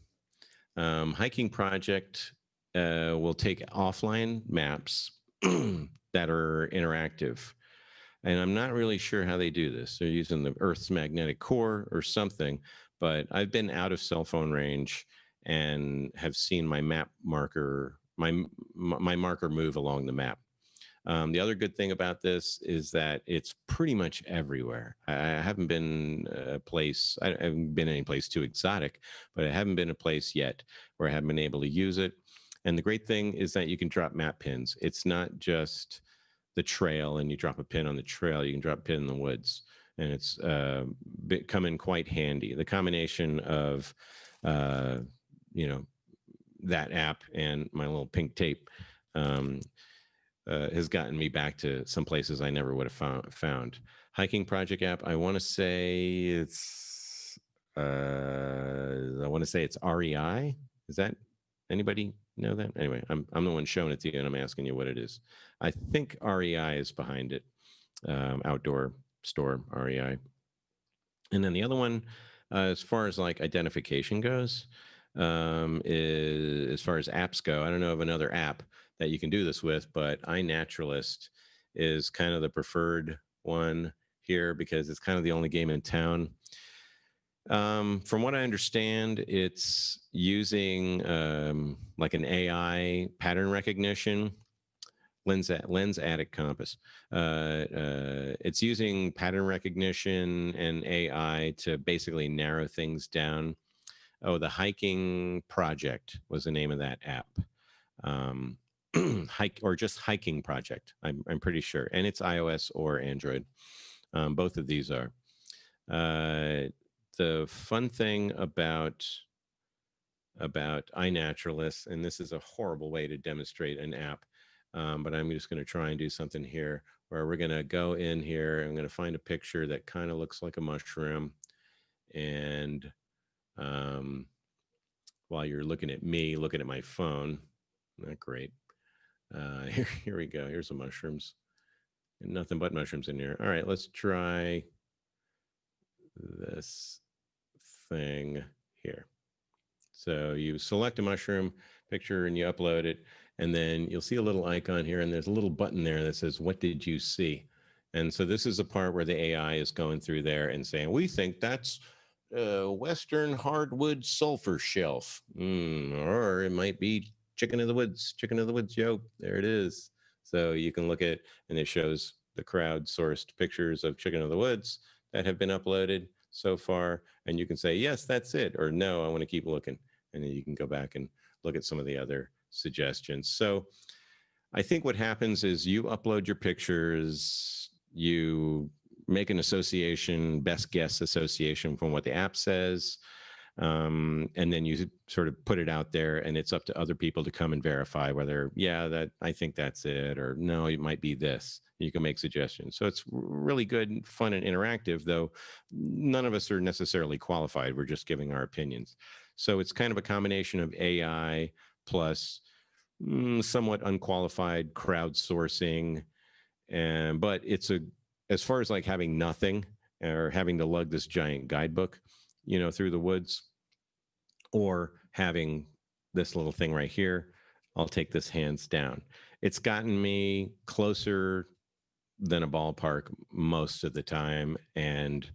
Hiking Project will take offline maps that are interactive. And I'm not really sure how they do this. They're using the Earth's magnetic core or something, but I've been out of cell phone range and have seen my map marker, my marker move along the map. The other good thing about this is that it's pretty much everywhere. I haven't been a place, I haven't been any place too exotic, but I haven't been a place yet where I haven't been able to use it. And the great thing is that you can drop map pins. It's not just the trail and you drop a pin on the trail, you can drop a pin in the woods. And it's come in quite handy. The combination of, you know, that app and my little pink tape has gotten me back to some places I never would have found. Hiking Project app, I want to say it's REI. Is that, anybody know that? Anyway, I'm the one showing it to you, and I'm asking you what it is. I think REI is behind it. Outdoor store, REI. And then the other one, as far as like identification goes, is as far as apps go, I don't know of another app that you can do this with, but iNaturalist is kind of the preferred one here because it's kind of the only game in town. From what I understand, it's using like an AI pattern recognition, lens addict compass. It's using pattern recognition and AI to basically narrow things down. Oh, the Hiking Project was the name of that app. Hike or just Hiking Project. I'm pretty sure, and it's iOS or Android. Both of these are. The fun thing about iNaturalist, and this is a horrible way to demonstrate an app, but I'm just going to try and do something here where we're going to go in here. I'm going to find a picture that kind of looks like a mushroom, and while you're looking at me, looking at my phone, not great. Here we go. Here's some mushrooms. And nothing but mushrooms in here. All right, let's try this thing here. So you select a mushroom picture and you upload it, and then you'll see a little icon here, and there's a little button there that says, "What did you see?" And so this is the part where the AI is going through there and saying, "We think that's Western hardwood sulfur shelf, or it might be chicken of the woods, yo." There it is. So you can look at, and it shows the crowd-sourced pictures of chicken of the woods that have been uploaded so far, and you can say, yes, that's it, or no, I want to keep looking. And then you can go back and look at some of the other suggestions. So I think what happens is you upload your pictures, you make an association, best guess association from what the app says, and then you sort of put it out there, and it's up to other people to come and verify whether, yeah, that I think that's it, or no, it might be this. You can make suggestions. So it's really good, fun, and interactive, though none of us are necessarily qualified. We're just giving our opinions. So it's kind of a combination of AI plus somewhat unqualified crowdsourcing. But it's as far as like having nothing or having to lug this giant guidebook, through the woods, or having this little thing right here, I'll take this hands down. It's gotten me closer than a ballpark most of the time, and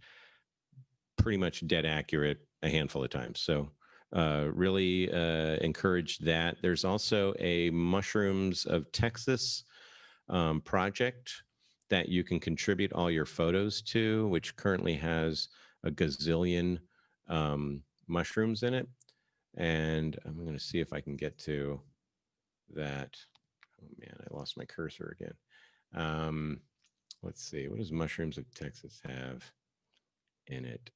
pretty much dead accurate a handful of times. So really encourage that. There's also a Mushrooms of Texas project that you can contribute all your photos to, which currently has a gazillion mushrooms in it. And I'm going to see if I can get to that. Oh man, I lost my cursor again. Let's see, what does Mushrooms of Texas have in it?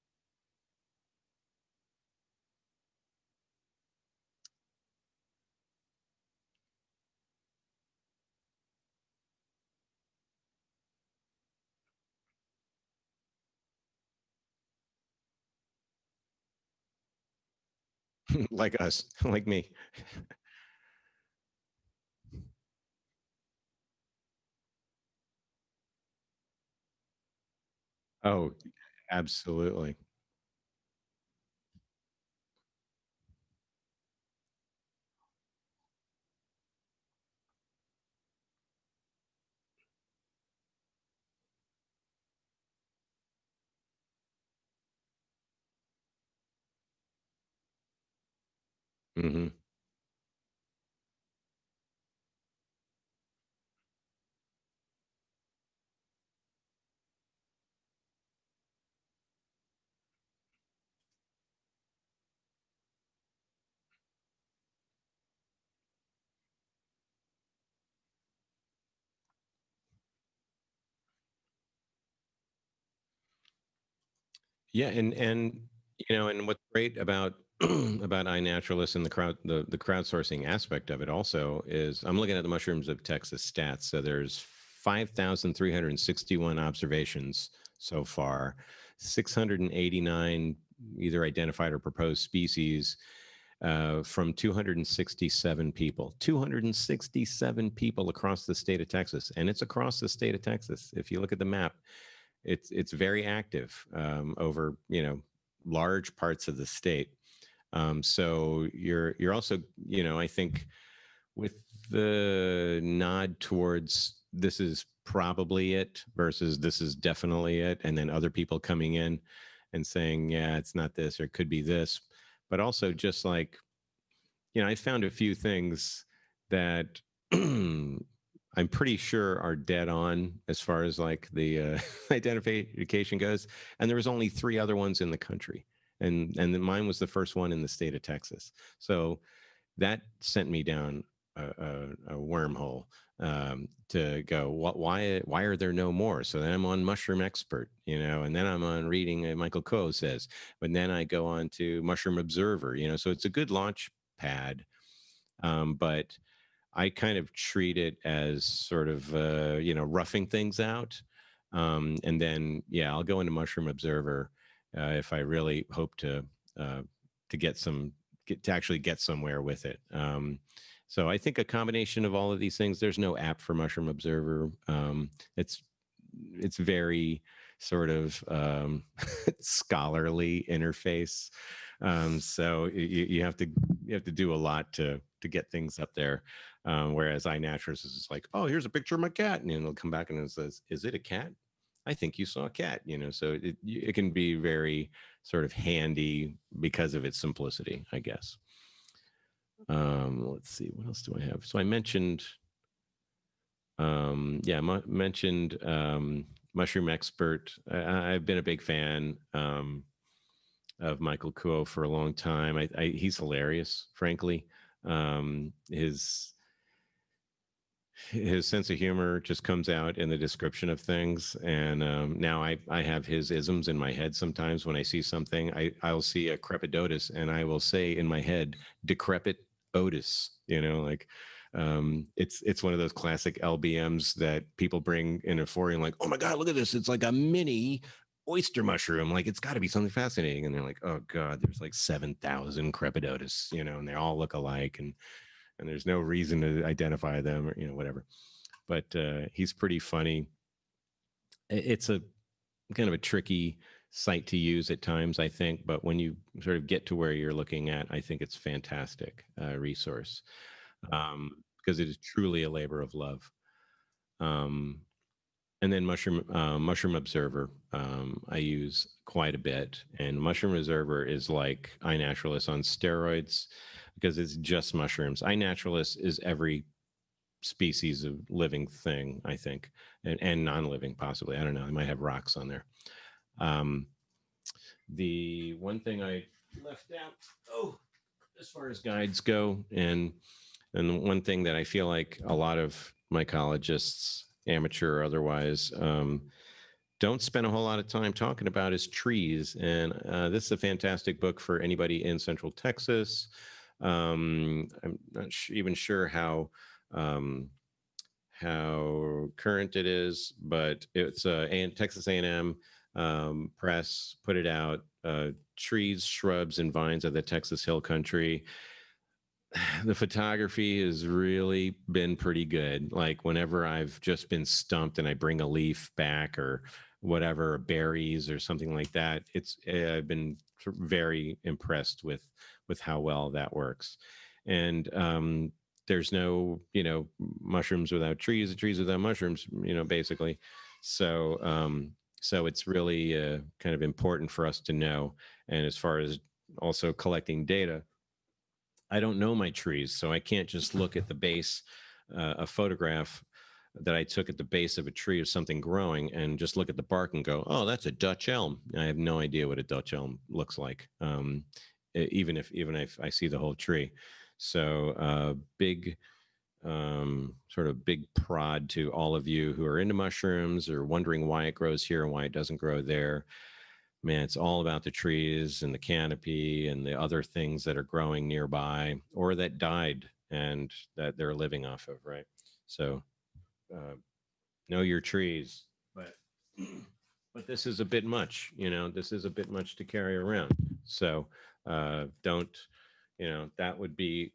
like us, like me. Oh, absolutely. Hmm. Yeah, and and what's great about about iNaturalist and the crowdsourcing aspect of it also is I'm looking at the mushrooms of Texas stats. So there's 5,361 observations so far, 689 either identified or proposed species from 267 people. 267 people across the state of Texas, and it's across the state of Texas. If you look at the map, it's very active over large parts of the state. So you're also I think with the nod towards this is probably it versus this is definitely it, and then other people coming in and saying yeah it's not this or it could be this, but also just like I found a few things that I'm pretty sure are dead on as far as like the identification goes. And there was only three other ones in the country, and then mine was the first one in the state of Texas. So that sent me down a wormhole to go. What? Why are there no more? So then I'm on Mushroom Expert, and then I'm on reading Michael Coe says, but then I go on to Mushroom Observer, So it's a good launch pad, but I kind of treat it as sort of roughing things out, and then yeah, I'll go into Mushroom Observer if I really hope uh, to get to actually get somewhere with it. So I think a combination of all of these things. There's no app for Mushroom Observer. It's very sort of scholarly interface. So you have to do a lot to get things up there. Whereas iNaturalist is just like, oh, here's a picture of my cat, and it'll come back and it says, is it a cat? I think you saw a cat. So it can be very sort of handy because of its simplicity, I guess. Let's see, what else do I have? So I mentioned, yeah, mentioned Mushroom Expert. I've been a big fan of Michael Kuo for a long time. He's hilarious, frankly. His sense of humor just comes out in the description of things, and now I have his isms in my head. Sometimes when I see something, I'll see a crepidotus and I will say in my head decrepit otis, like it's one of those classic LBMs that people bring in a forum, like, oh my god, look at this, it's like a mini oyster mushroom, like it's got to be something fascinating, and they're like, oh god, there's like 7,000 crepidotus, and they all look alike, and there's no reason to identify them or whatever. But he's pretty funny. It's a kind of a tricky site to use at times, I think, but when you sort of get to where you're looking at, I think it's fantastic resource, because it is truly a labor of love. um, and then Mushroom Observer, I use quite a bit, and Mushroom Observer is like iNaturalist on steroids because it's just mushrooms. iNaturalist is every species of living thing, I think, and non-living possibly. I don't know. I might have rocks on there. Um, the one thing I left out, oh, as far as guides go, and one thing that I feel like a lot of mycologists, amateur or otherwise, don't spend a whole lot of time talking about is trees. And this is a fantastic book for anybody in Central Texas. I'm not even sure um, how current it is, but it's Texas A&M Press put it out. trees, shrubs, and vines of the Texas Hill Country. The photography has really been pretty good. Like whenever I've just been stumped and I bring a leaf back or whatever, berries or something like that, I've been very impressed with how well that works. And there's no, mushrooms without trees, trees without mushrooms, basically. So so it's really kind of important for us to know. And as far as also collecting data, I don't know my trees, so I can't just look at the base, a photograph that I took at the base of a tree of something growing and just look at the bark and go, oh, that's a Dutch elm. I have no idea what a Dutch elm looks like, even if I see the whole tree. So big, sort of big prod to all of you who are into mushrooms or wondering why it grows here and why it doesn't grow there. Man, it's all about the trees and the canopy and the other things that are growing nearby or that died and that they're living off of, right? So know your trees, but this is a bit much. This is a bit much to carry around. So don't, that would be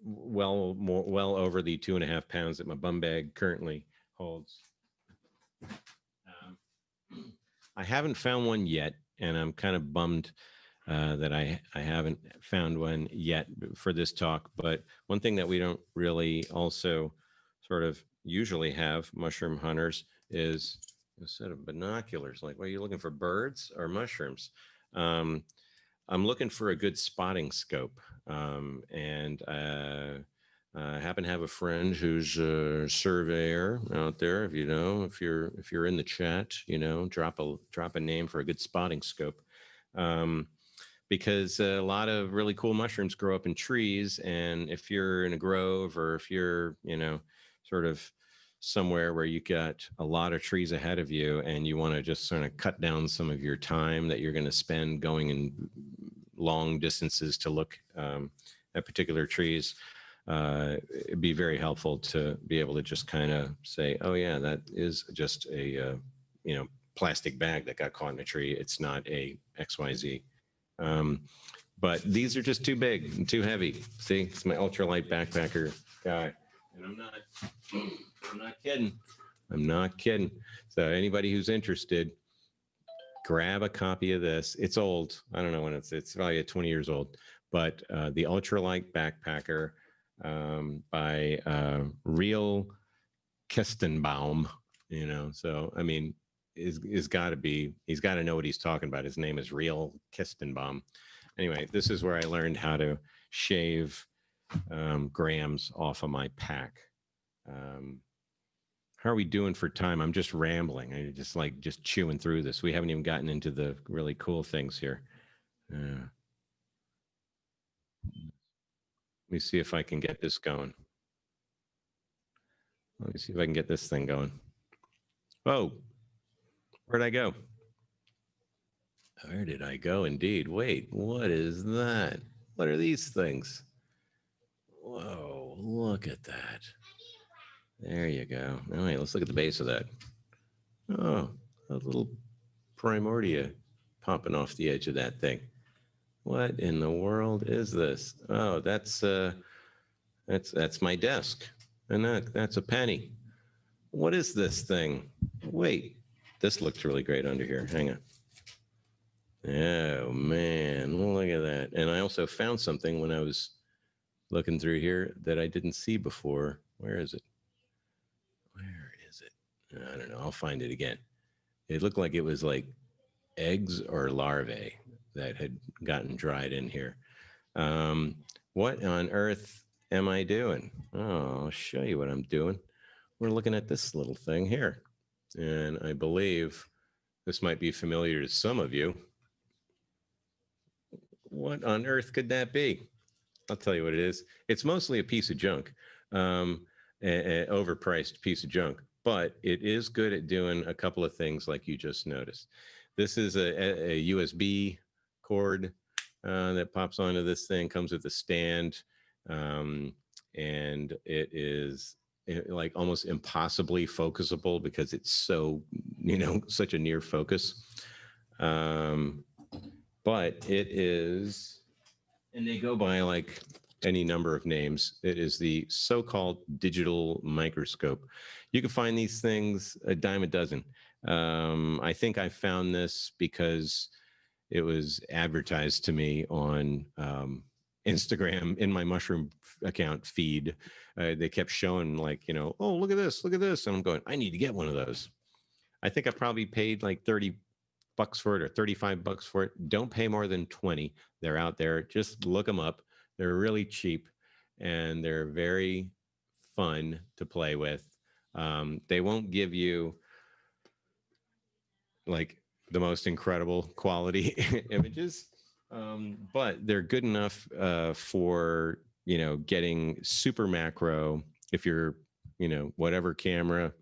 well over the 2.5 pounds that my bum bag currently holds. I haven't found one yet, and I'm kind of bummed that I haven't found one yet for this talk. But one thing that we don't really also sort of usually have, mushroom hunters, is a set of binoculars. Like, what are you looking for, birds or mushrooms? I'm looking for a good spotting scope, and I happen to have a friend who's a surveyor out there. If you're in the chat, drop a name for a good spotting scope, because a lot of really cool mushrooms grow up in trees, and if you're in a grove or if you're sort of somewhere where you got a lot of trees ahead of you and you want to just sort of cut down some of your time that you're going to spend going in long distances to look at particular trees, it'd be very helpful to be able to just kind of say, oh yeah, that is just a plastic bag that got caught in a tree. It's not a XYZ. But these are just too big and too heavy. See, it's my ultralight backpacker guy, and I'm not kidding. I'm not kidding. So anybody who's interested, grab a copy of this. It's old. I don't know when it's probably 20 years old, but the ultralight backpacker by Real Kistenbaum. So I mean, he's got to know what he's talking about. His name is Real Kistenbaum. Anyway, this is where I learned how to shave grams off of my pack. How are we doing for time? I'm just rambling. I just chewing through this. We haven't even gotten into the really cool things here. Let me see if I can get this going. Let me see if I can get this thing going. Oh, where'd I go? Where did I go? Indeed. Wait, what is that? What are these things? Whoa, look at that. There you go. All right, let's look at the base of that. Oh, a little primordia popping off the edge of that thing. What in the world is this? Oh, that's my desk. And that's a penny. What is this thing? Wait, this looks really great under here. Hang on. Oh man, look at that. And I also found something when I was looking through here that I didn't see before. Where is it? Where is it? I don't know. I'll find it again. It looked like it was like eggs or larvae that had gotten dried in here. What on earth am I doing? Oh, I'll show you what I'm doing. We're looking at this little thing here. And I believe this might be familiar to some of you. What on earth could that be? I'll tell you what it is. It's mostly a piece of junk, an overpriced piece of junk, but it is good at doing a couple of things like you just noticed. This is a USB cord that pops onto this thing, comes with a stand, and it is like almost impossibly focusable because it's so, such a near focus. but it is, and they go by like any number of names. It is the so-called digital microscope. You can find these things a dime a dozen. I think I found this because it was advertised to me on Instagram in my mushroom account feed. They kept showing like, you know, oh, look at this, and I'm going, I need to get one of those. I think I probably paid like $30 for it or $35 for it. Don't pay more than 20. They're out there. Just look them up. They're really cheap and they're very fun to play with. They won't give you like the most incredible quality images, but they're good enough for, you know, getting super macro. If you're, you know, whatever camera,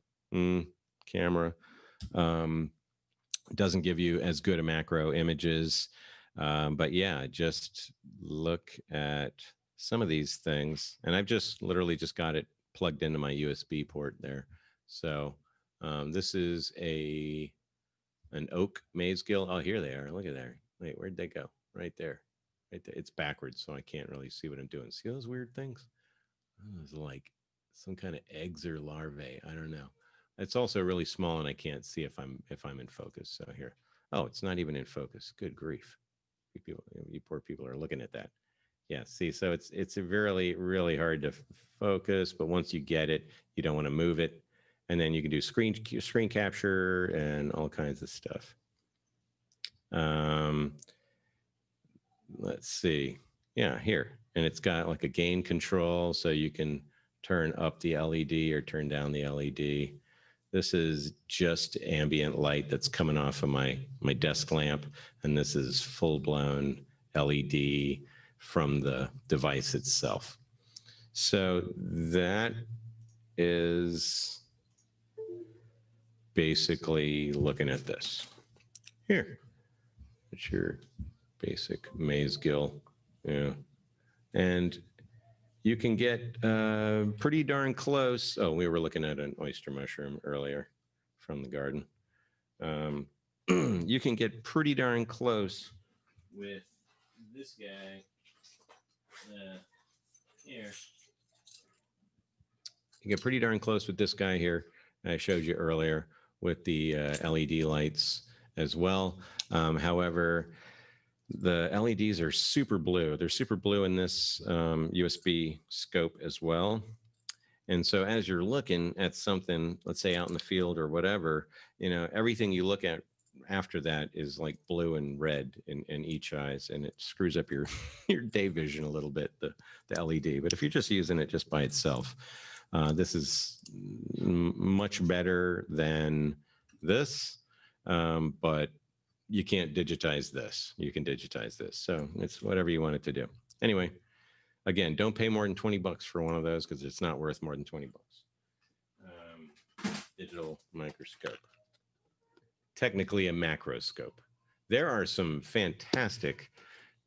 doesn't give you as good a macro images. But yeah, just look at some of these things. And I've just literally just got it plugged into my USB port there. So this is an oak maze gill. Oh, here they are. Look at there. Wait, where'd they go? Right there. Right there. It's backwards, so I can't really see what I'm doing. See those weird things? Oh, it's like some kind of eggs or larvae. I don't know. It's also really small, and I can't see if I'm in focus. So here. Oh, it's not even in focus. Good grief. You poor people are looking at that. Yeah, see, so it's a really hard to focus, but once you get it, you don't want to move it. And then you can do screen capture and all kinds of stuff. Let's see. Yeah, here. And it's got like a gain control, so you can turn up the LED or turn down the LED. This is just ambient light that's coming off of my desk lamp, and this is full-blown LED from the device itself. So that is basically looking at this. Here, it's your basic maze gill. Yeah. And you can get pretty darn close. Oh, we were looking at an oyster mushroom earlier from the garden. You can get pretty darn close with this guy here. You get pretty darn close with this guy here. I showed you earlier with the LED lights as well. However, the LEDs are super blue. They're super blue in this USB scope as well. And so as you're looking at something, let's say out in the field or whatever, you know, everything you look at after that is like blue and red in each eyes, and it screws up your your day vision a little bit, the LED. But if you're just using it just by itself, this is much better than this, but you can't digitize this. You can digitize this. So it's whatever you want it to do. Anyway, again, don't pay more than $20 for one of those because it's not worth more than $20. Digital microscope. Technically a macroscope. There are some fantastic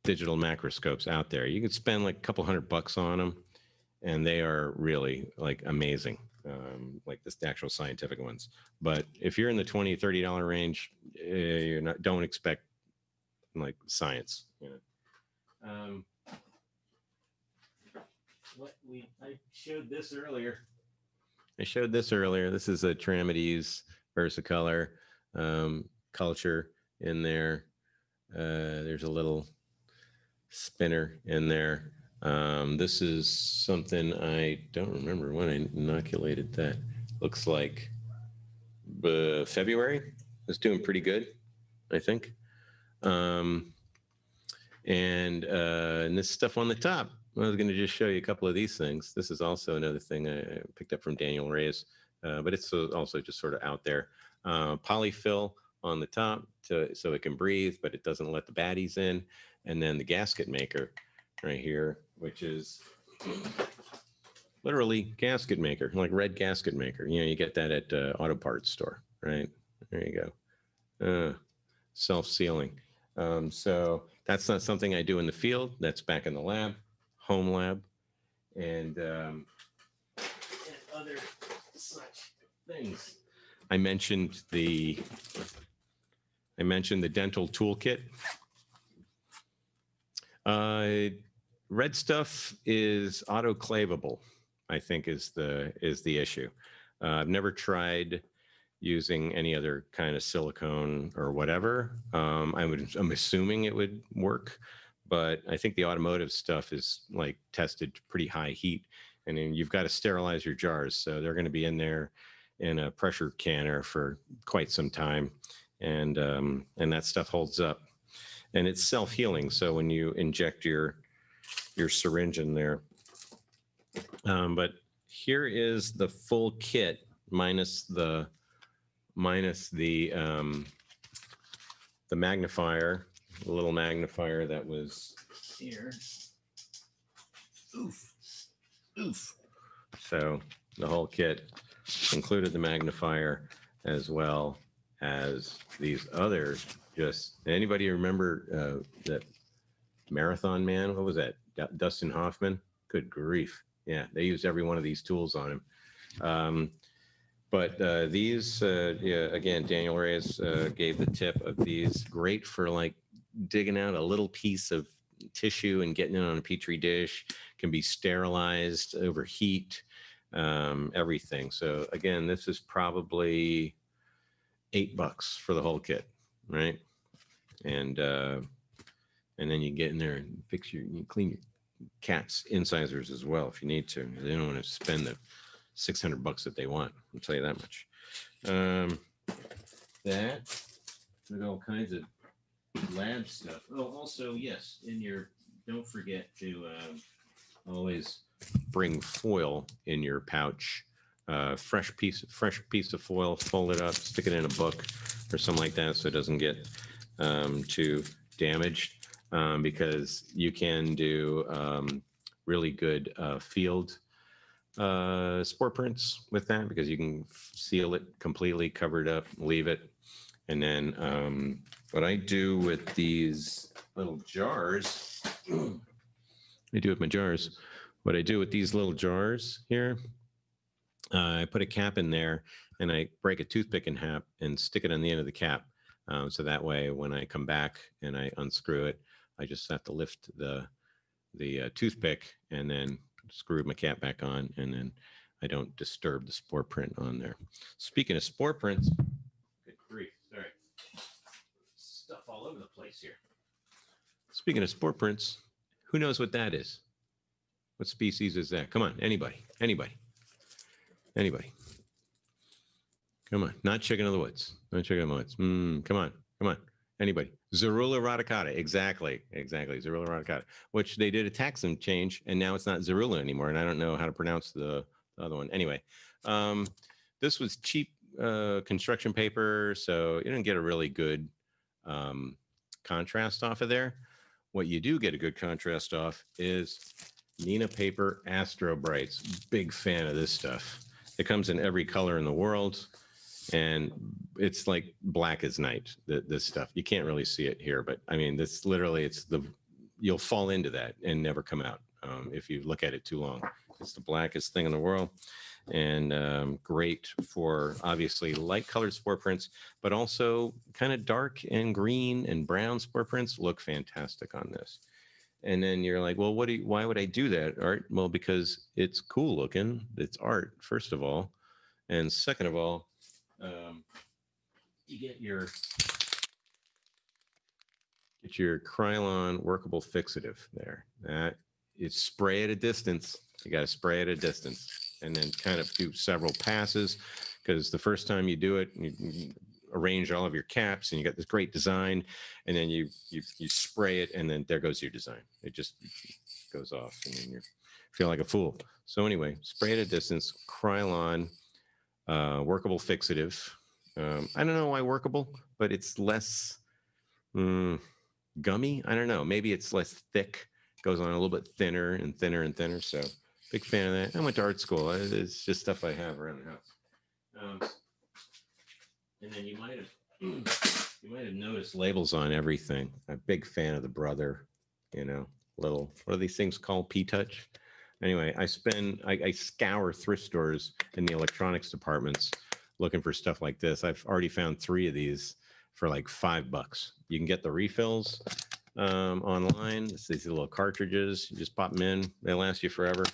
digital macroscopes out there. You could spend like a couple $100 on them, and they are really like amazing. Like the actual scientific ones. But if you're in the $20, $30 range, you're not, don't expect like science, you know. I showed this earlier. This is a Tramides versicolor culture in there. There's a little spinner in there. This is something I don't remember when I inoculated that. Looks like February. It's doing pretty good, I think. And this stuff on the top. I was going to just show you a couple of these things. This is also another thing I picked up from Daniel Reyes, but it's also just sort of out there. Polyfill on the top so it can breathe, but it doesn't let the baddies in. And then the gasket maker right here, which is literally gasket maker, like red gasket maker. You know, you get that at auto parts store, right? There you go. Self-sealing. So that's not something I do in the field. That's back in the lab, home lab, and other such things. I mentioned the dental toolkit. Red stuff is autoclavable, I think is the issue. I've never tried using any other kind of silicone or whatever. I'm assuming it would work, but I think the automotive stuff is like tested to pretty high heat, and then you've got to sterilize your jars, so they're going to be in there in a pressure canner for quite some time, and that stuff holds up, and it's self-healing. So when you inject your syringe in there, but here is the full kit minus the magnifier, the little magnifier that was here. Oof. So the whole kit included the magnifier as well as these other. Just anybody remember that Marathon Man? What was that? Dustin Hoffman? Good grief. Yeah, they used every one of these tools on him. But these, again, Daniel Reyes gave the tip of these. Great for like digging out a little piece of tissue and getting it on a petri dish. Can be sterilized over heat, everything. So again, this is probably $8 for the whole kit, right? And then you get in there and you clean your cat's incisors as well if you need to. They don't want to spend the $600 that they want. I'll tell you that much. That with all kinds of lab stuff. Oh, also, yes, don't forget to always bring foil in your pouch. Fresh piece of foil, fold it up, stick it in a book or something like that, so it doesn't get too damaged. Because you can do really good field spore prints with that, because you can seal it completely, cover it up, leave it. And then what I do with these little jars, what I do with these little jars here, I put a cap in there and I break a toothpick in half and stick it on the end of the cap. So that way, when I come back and I unscrew it, I just have to lift the toothpick and then screw my cap back on, and then I don't disturb the spore print on there. Speaking of spore prints, good grief, sorry, stuff all over the place here. Speaking of spore prints, who knows what that is? What species is that? Come on, anybody. Come on, not chicken of the woods. Come on. Anybody? Zarula radicata. Exactly. Zarula radicata, which they did a taxon change, and now it's not Zarula anymore. And I don't know how to pronounce the other one. Anyway, this was cheap construction paper, so you didn't get a really good contrast off of there. What you do get a good contrast off is Nina Paper Astro Brights. Big fan of this stuff. It comes in every color in the world. And it's like black as night, this stuff. You can't really see it here, but I mean, this literally, you'll fall into that and never come out if you look at it too long. It's the blackest thing in the world, and great for obviously light colored spore prints, but also kind of dark and green and brown spore prints look fantastic on this. And then you're like, well, why would I do that, Art? Well, because it's cool looking. It's art, first of all. And second of all, you get your Krylon workable fixative there. That is spray at a distance. You got to spray at a distance, and then kind of do several passes, because the first time you do it, you arrange all of your caps, and you got this great design, and then you spray it, and then there goes your design. It just goes off, and then you feel like a fool. So anyway, spray at a distance, Krylon. Workable fixative. I don't know why workable, but it's less gummy. I don't know. Maybe it's less thick. Goes on a little bit thinner and thinner and thinner. So big fan of that. I went to art school. It's just stuff I have around the house. And then you might have noticed labels on everything. I'm a big fan of the Brother. Little, what are these things called? P-Touch. Anyway, I scour thrift stores in the electronics departments looking for stuff like this. I've already found 3 of these for like $5. You can get the refills, online. It's these little cartridges. You just pop them in. They last you forever.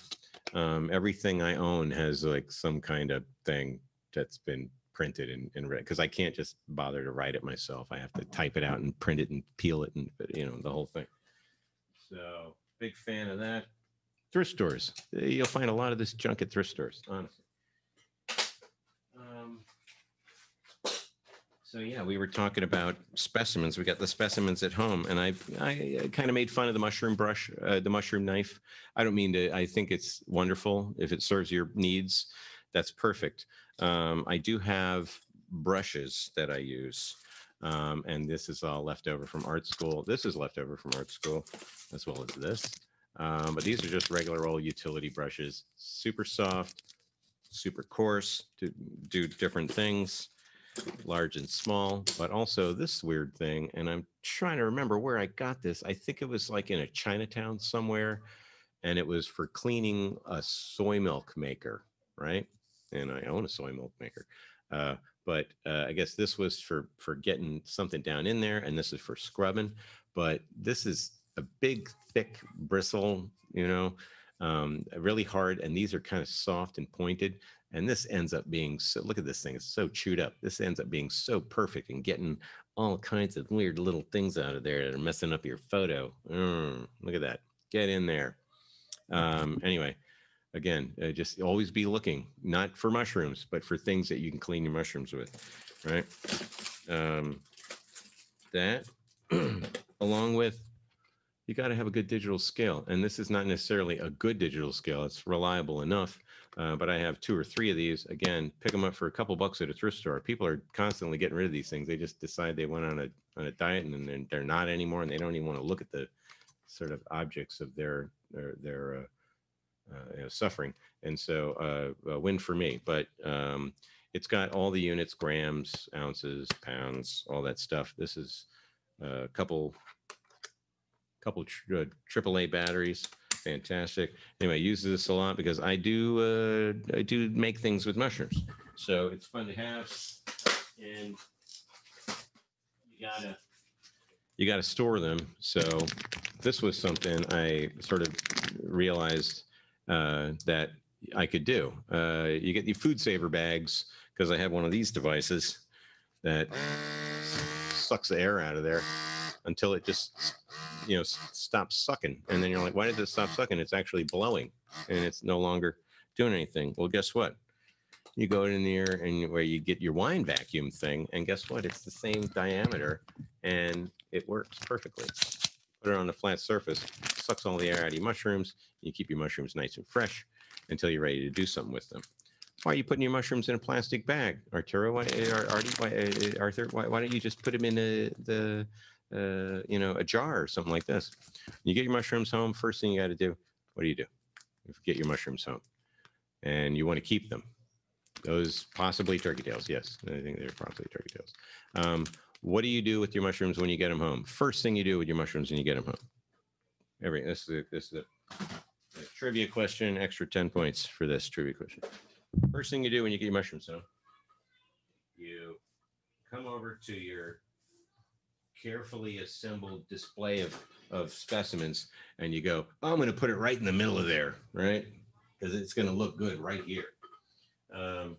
Everything I own has like some kind of thing that's been printed and read, because I can't just bother to write it myself. I have to type it out and print it and peel it and, you know, the whole thing. So big fan of that. Thrift stores. You'll find a lot of this junk at thrift stores, honestly. So yeah, we were talking about specimens. We got the specimens at home, and I kind of made fun of the mushroom brush, the mushroom knife. I don't mean to. I think it's wonderful if it serves your needs. That's perfect. I do have brushes that I use, and this is all left over from art school. This is left over from art school, as well as this. But these are just regular old utility brushes, super soft, super coarse to do different things, large and small, but also this weird thing. And I'm trying to remember where I got this. I think it was like in a Chinatown somewhere, and it was for cleaning a soy milk maker, right? And I own a soy milk maker. But I guess this was for getting something down in there, and this is for scrubbing. But this is a big, thick bristle, you know, really hard. And these are kind of soft and pointed. And this ends up being so, look at this thing, it's so chewed up. This ends up being so perfect and getting all kinds of weird little things out of there that are messing up your photo. Look at that. Get in there. Anyway, again, just always be looking, not for mushrooms, but for things that you can clean your mushrooms with, right? That, along with, you got to have a good digital scale. And this is not necessarily a good digital scale. It's reliable enough. But I have 2 or 3 of these. Again, pick them up for a couple bucks at a thrift store. People are constantly getting rid of these things. They just decide they went on a diet, and then they're not anymore, and they don't even want to look at the sort of objects of their you know, suffering. And so a win for me. But it's got all the units, grams, ounces, pounds, all that stuff. This is a couple AAA batteries. Fantastic. Anyway, I use this a lot because I do make things with mushrooms. So it's fun to have, and you gotta store them. So this was something I sort of realized that I could do. You get the food saver bags, because I have one of these devices that sucks the air out of there until it just, you know, stops sucking. And then you're like, why did it stop sucking? It's actually blowing, and it's no longer doing anything. Well, guess what? You go in there and where you get your wine vacuum thing, and guess what? It's the same diameter, and it works perfectly. Put it on a flat surface, sucks all the air out of your mushrooms. You keep your mushrooms nice and fresh until you're ready to do something with them. Why are you putting your mushrooms in a plastic bag, Arturo? Arthur, why don't you just put them in the you know, a jar or something like this? You get your mushrooms home. First thing you got to do, what do? You get your mushrooms home, and you want to keep them. Those possibly turkey tails. Yes, I think they're probably turkey tails. What do you do with your mushrooms when you get them home? First thing you do with your mushrooms when you get them home. This is a trivia question. Extra 10 points for this trivia question. First thing you do when you get your mushrooms home, you come over to your carefully assembled display of specimens, and you go, oh, I'm going to put it right in the middle of there, right? Because it's going to look good right here. And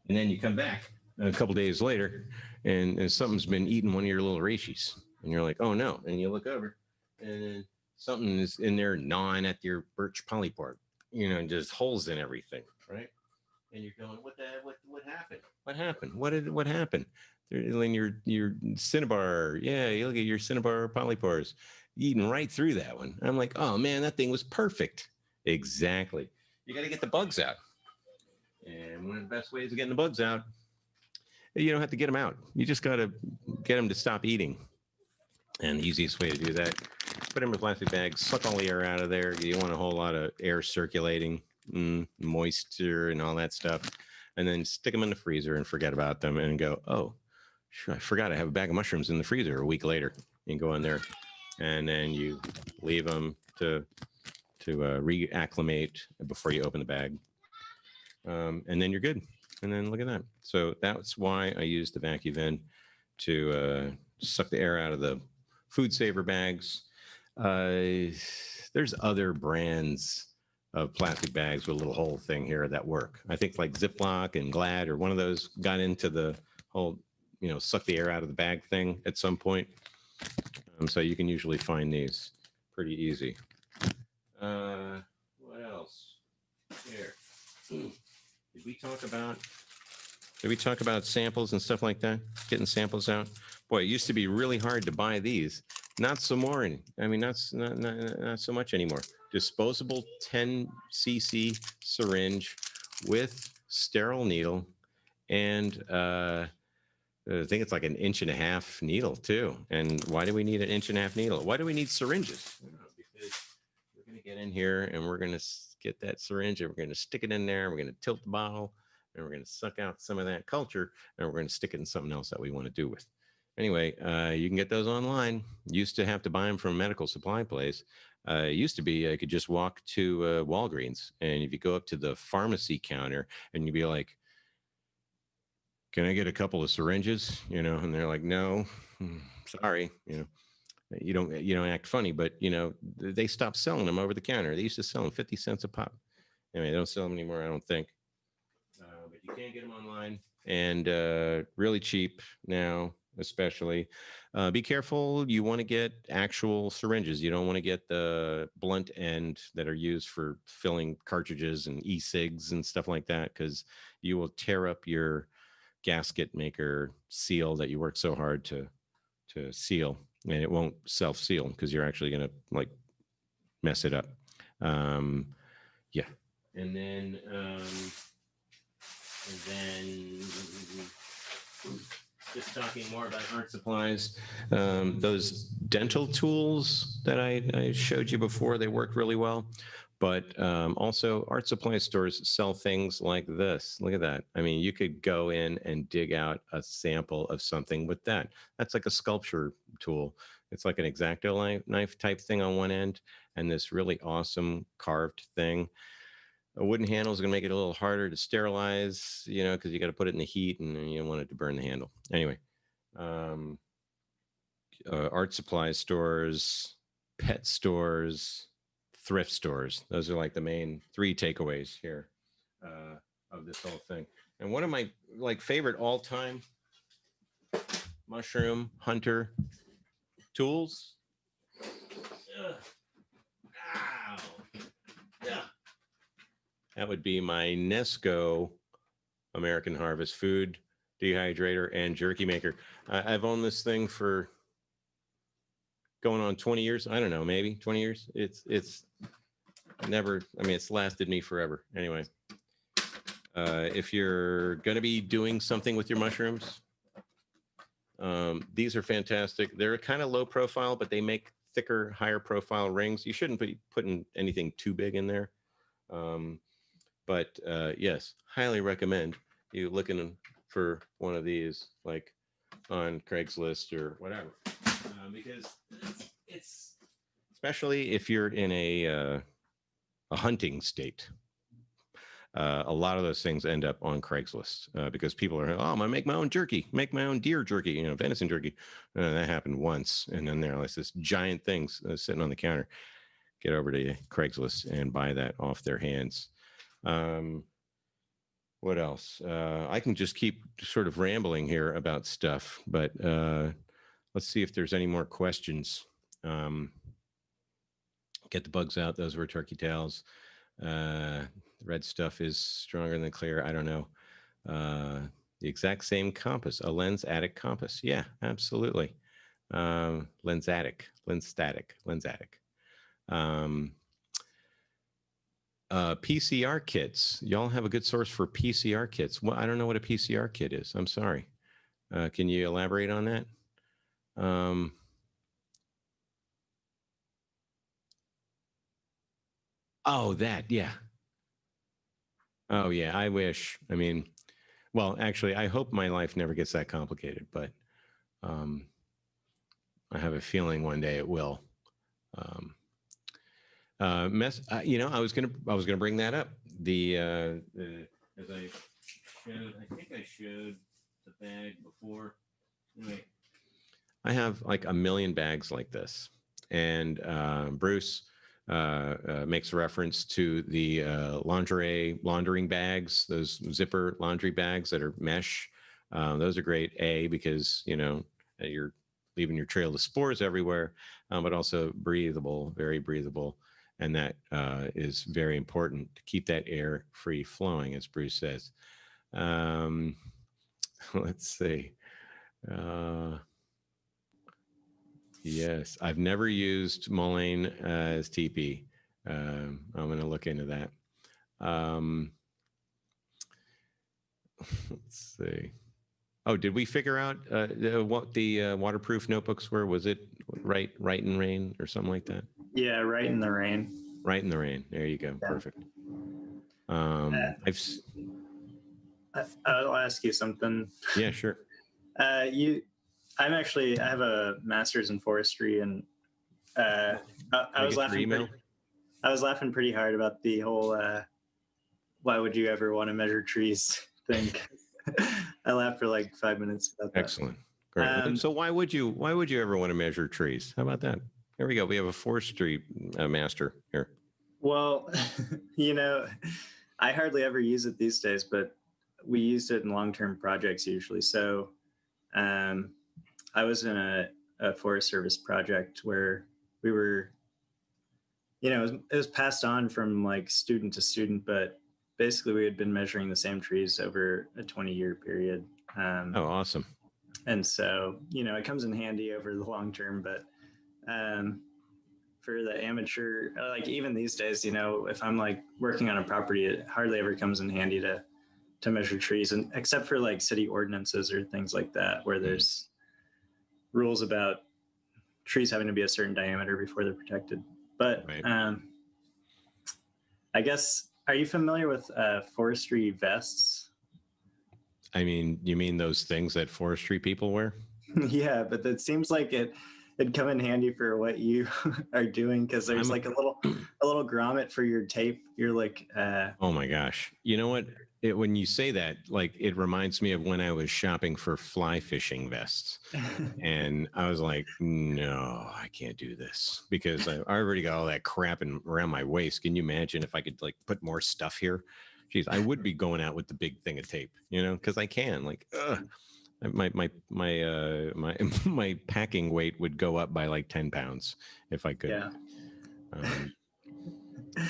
then you come back a couple days later, and something's been eating one of your little reishi, and you're like, oh no. And you look over, and something is in there gnawing at your birch polyport, you know, and just holes in everything, right? And you're going, what happened? What happened? In your cinnabar, yeah, you look at your cinnabar polypores, eating right through that one. I'm like, oh man, that thing was perfect. Exactly. You got to get the bugs out. And one of the best ways of getting the bugs out, you don't have to get them out. You just got to get them to stop eating. And the easiest way to do that, put them in a plastic bag, suck all the air out of there. You want a whole lot of air circulating, moisture and all that stuff. And then stick them in the freezer and forget about them and go, oh, I forgot I have a bag of mushrooms in the freezer. A week later, you can go in there, and then you leave them to reacclimate before you open the bag. And then you're good. And then look at that. So that's why I use the vacuum vent to suck the air out of the food saver bags. There's other brands of plastic bags with a little hole thing here that work. I think like Ziploc and Glad or one of those got into the whole, suck the air out of the bag thing at some point. So you can usually find these pretty easy. What else? Here. Did we talk about samples and stuff like that? Getting samples out? Boy, it used to be really hard to buy these. Not so more. I mean, not so much anymore. Disposable 10 cc syringe with sterile needle, and I think it's like an 1.5-inch needle too. And why do we need an 1.5-inch needle? Why do we need syringes? Because we're going to get in here and we're going to get that syringe and we're going to stick it in there. We're going to tilt the bottle and we're going to suck out some of that culture and we're going to stick it in something else that we want to do with. Anyway, you can get those online. Used to have to buy them from a medical supply place. It used to be I could just walk to Walgreens, and if you go up to the pharmacy counter and you'd be like, "Can I get a couple of syringes?" And they're like, "No, sorry." You don't act funny, but they stopped selling them over the counter. They used to sell them 50 cents a pop. Anyway, they don't sell them anymore, I don't think. But you can get them online and really cheap now. Especially be careful. You want to get actual syringes. You don't want to get the blunt end that are used for filling cartridges and e-cigs and stuff like that, because you will tear up your gasket maker seal that you work so hard to seal, and it won't self-seal because you're actually going to like mess it up. Yeah. And then just talking more about art supplies, those dental tools that I showed you before, they work really well. But also art supply stores sell things like this. Look at that. I mean, you could go in and dig out a sample of something with that. That's like a sculpture tool. It's like an X-Acto knife type thing on one end and this really awesome carved thing. A wooden handle is going to make it a little harder to sterilize, because you got to put it in the heat and you don't want it to burn the handle. Anyway, art supply stores, pet stores, thrift stores. Those are like the main 3 takeaways here of this whole thing. And one of my favorite all-time mushroom hunter tools. Ow. Yeah. That would be my Nesco American Harvest food dehydrator and jerky maker. I've owned this thing for going on 20 years. I don't know, maybe 20 years. It's never, it's lasted me forever. Anyway, if you're going to be doing something with your mushrooms, these are fantastic. They're kind of low profile, but they make thicker, higher profile rings. You shouldn't be putting anything too big in there. But yes, highly recommend you looking for one of these, like on Craigslist or whatever, because it's especially if you're in a hunting state. A lot of those things end up on Craigslist because people are, I'm gonna make my own jerky, make my own deer jerky, venison jerky. That happened once, and then there's this giant thing sitting on the counter. Get over to Craigslist and buy that off their hands. What else? I can just keep sort of rambling here about stuff, but let's see if there's any more questions. Get the bugs out. Those were turkey tails. Red stuff is stronger than the clear. I don't know. The exact same compass, a lens attic compass. Yeah, absolutely. Lens static. PCR kits. Y'all have a good source for PCR kits. Well, I don't know what a PCR kit is. I'm sorry. Can you elaborate on that? Oh, that, yeah. Oh, yeah, I wish. Well, actually, I hope my life never gets that complicated, but I have a feeling one day it will. I was gonna bring that up. As I showed, I think I showed the bag before. Anyway, I have like a million bags like this. And Bruce makes reference to the lingerie laundering bags, those zipper laundry bags that are mesh. Those are great, because, you're leaving your trail of spores everywhere, but also breathable, very breathable. And that is very important to keep that air free flowing, as Bruce says. Let's see. Yes, I've never used mullein as teepee. I'm going to look into that. Let's see. Oh, did we figure out what the waterproof notebooks were? Was it Right in Rain or something like that?
Yeah, Right in the Rain.
Right in the Rain. There you go. Yeah. Perfect.
I'll ask you something.
Yeah, sure.
I have a master's in forestry, and I was laughing pretty hard about the whole why would you ever want to measure trees thing. I laughed for like 5 minutes about that.
Excellent. Great. So why would you ever want to measure trees? How about that? There we go. We have a forestry master here.
Well, I hardly ever use it these days, but we used it in long-term projects usually. So I was in a Forest Service project where we were, it was passed on from like student to student, but basically we had been measuring the same trees over a 20-year period.
Oh, awesome.
And so, it comes in handy over the long term, but for the amateur, like even these days, if I'm like working on a property, it hardly ever comes in handy to measure trees, and except for like city ordinances or things like that, where there's rules about trees having to be a certain diameter before they're protected. But right. I guess, are you familiar with forestry vests?
I mean, you mean those things that forestry people wear?
Yeah, but it seems like it'd come in handy for what you are doing, because there's like a little grommet for your tape. You're like,
oh my gosh! You know what? When you say that, like, it reminds me of when I was shopping for fly fishing vests, and I was like, no, I can't do this because I already got all that crap around my waist. Can you imagine if I could like put more stuff here? Jeez, I would be going out with the big thing of tape, because I can. Like, my packing weight would go up by like 10 pounds if I could.
Yeah.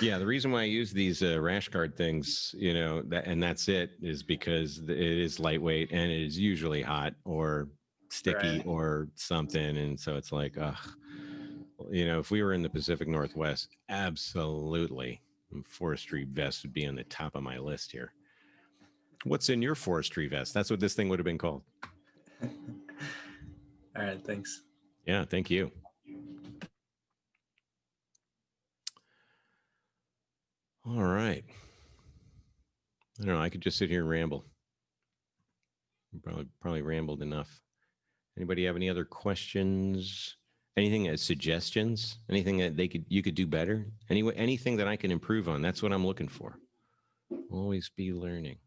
Yeah, the reason why I use these rash guard things, that's it, is because it is lightweight and it is usually hot or sticky or something, and so it's like, if we were in the Pacific Northwest, absolutely, forestry vest would be on the top of my list here. What's in your forestry vest? That's what this thing would have been called.
All right, thanks.
Yeah, thank you. All right. I don't know. I could just sit here and ramble. Probably rambled enough. Anybody have any other questions? Anything as suggestions? Anything that you could do better? Anyway, anything that I can improve on? That's what I'm looking for. Always be learning.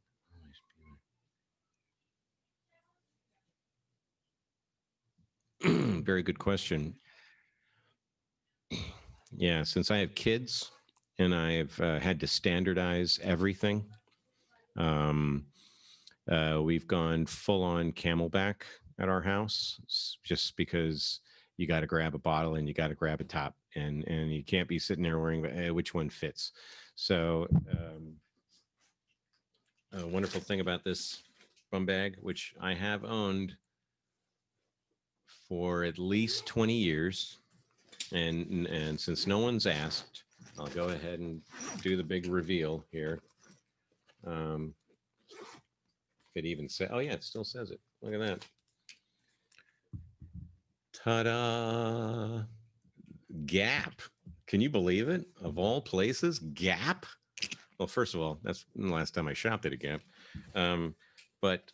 Very good question. Yeah, since I have kids and I've had to standardize everything, we've gone full on Camelback at our house, just because you got to grab a bottle and you got to grab a top, and you can't be sitting there worrying which one fits. So a wonderful thing about this bum bag, which I have owned for at least 20 years, and since no one's asked, I'll go ahead and do the big reveal here. It even says, oh yeah, it still says it. Look at that. Ta-da! Gap. Can you believe it? Of all places, Gap. Well, first of all, that's the last time I shopped at a Gap. But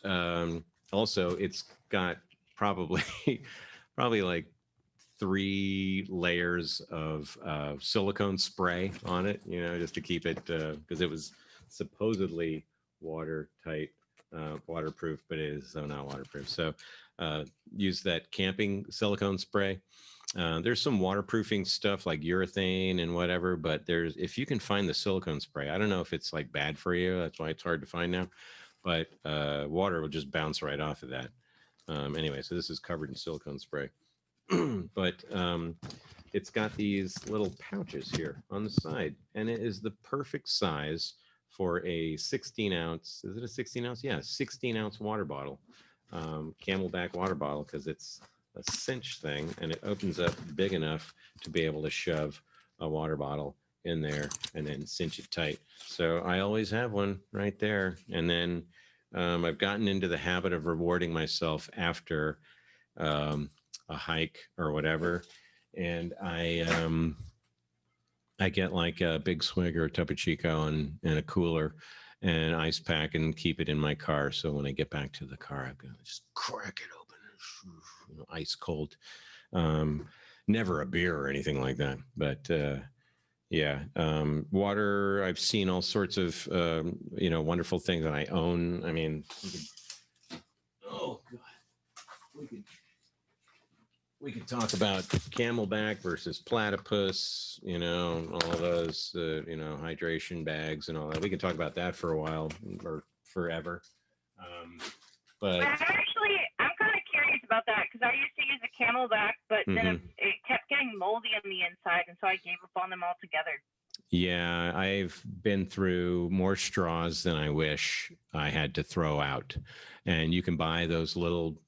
also, it's got probably like 3 layers of silicone spray on it, just to keep it, because it was supposedly watertight. waterproof, but it is not waterproof. So use that camping silicone spray. There's some waterproofing stuff like urethane and whatever, but if you can find the silicone spray, I don't know if it's like bad for you. That's why it's hard to find now, but water will just bounce right off of that. Anyway, so this is covered in silicone spray, but it's got these little pouches here on the side, and it is the perfect size for a 16 ounce. Is it a 16 ounce? Yeah, 16 ounce water bottle, Camelback water bottle, because it's a cinch thing and it opens up big enough to be able to shove a water bottle in there and then cinch it tight. So I always have one right there. And then I've gotten into the habit of rewarding myself after a hike or whatever. And I get like a big swig or a Topo Chico and a cooler and an ice pack and keep it in my car. So when I get back to the car, I'm going to just crack it open, ice cold. Never a beer or anything like that. But yeah, water, I've seen all sorts of, wonderful things that I own. I mean, oh, God. We could talk about Camelback versus platypus, all those, hydration bags and all that. We can talk about that for a while or forever. But
I'm kind of curious about that because I used to use a Camelback, but then it kept getting moldy on the inside, and so I gave up on them altogether.
Yeah, I've been through more straws than I wish I had to throw out. And you can buy those little,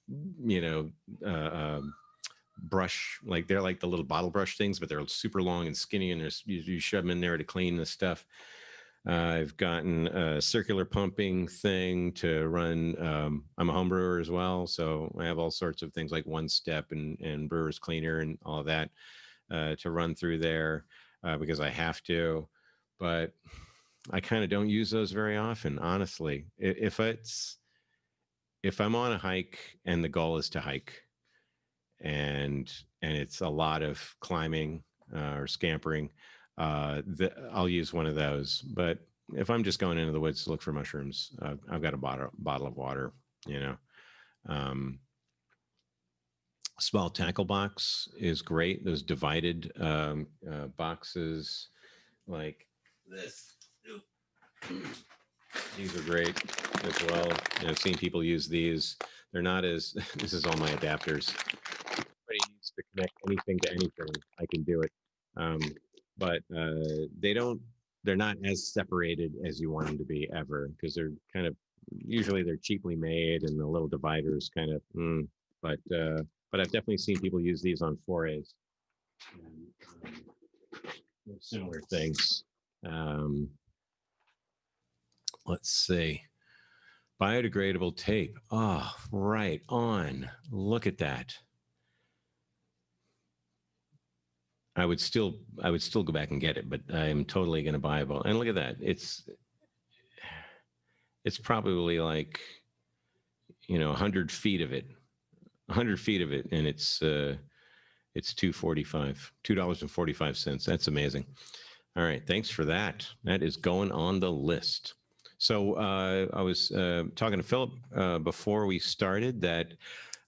brush, like they're like the little bottle brush things, but they're super long and skinny, and you shove them in there to clean the stuff. I've gotten a circular pumping thing to run. I'm a home brewer as well, so I have all sorts of things like One Step and Brewer's Cleaner and all of that to run through there because I have to. But I kind of don't use those very often, honestly. If I'm on a hike and the goal is to hike, and it's a lot of climbing or scampering, I'll use one of those. But if I'm just going into the woods to look for mushrooms, I've got a bottle of water, Small tackle box is great. Those divided boxes like this. These are great as well. I've seen people use these. They're not as, this is all my adapters. If anybody needs to connect anything to anything, I can do it. But they're not as separated as you want them to be ever, because they're kind of, usually they're cheaply made and the little dividers kind of, but I've definitely seen people use these on forays. And, similar things. Let's see. Biodegradable tape. Oh, right on. Look at that. I would still go back and get it, but I'm totally going to buy it. And look at that. It's probably like, 100 feet of it, and it's $2.45. That's amazing. All right. Thanks for that. That is going on the list. So I was talking to Philip before we started that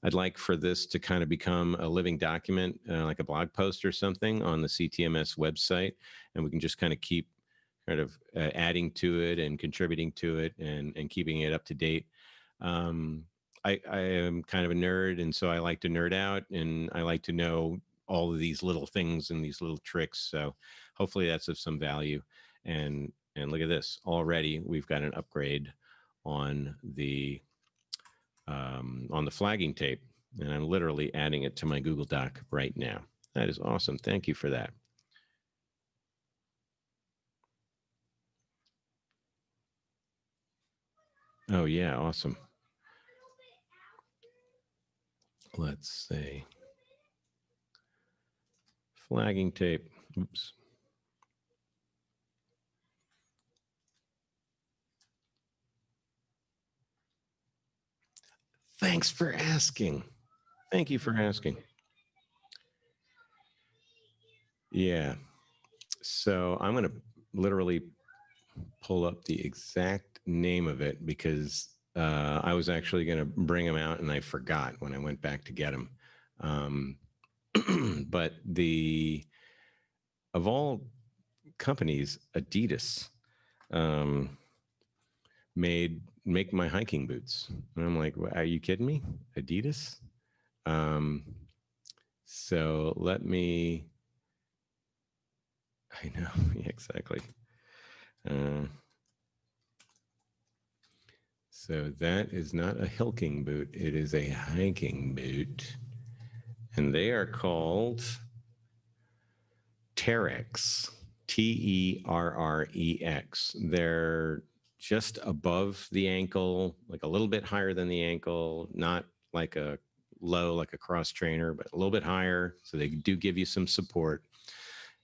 I'd like for this to kind of become a living document, like a blog post or something on the CTMS website. And we can just kind of keep kind of adding to it and contributing to it and keeping it up to date. I am kind of a nerd, and so I like to nerd out, and I like to know all of these little things and these little tricks. So hopefully that's of some value. And look at this. Already we've got an upgrade on the flagging tape, and I'm literally adding it to my Google Doc right now. That is awesome. Thank you for that. Oh yeah, awesome. Let's see. Flagging tape. Oops. Thanks for asking. Thank you for asking. Yeah. So I'm going to literally pull up the exact name of it because I was actually going to bring them out, and I forgot when I went back to get them. But of all companies, Adidas make my hiking boots, and I'm like, are you kidding me? Adidas? So let me. I know. Yeah, exactly. So that is not a hilking boot. It is a hiking boot. And they are called Terrex, Terrex. They're just above the ankle, like a little bit higher than the ankle, not like a low, like a cross trainer, but a little bit higher. So they do give you some support.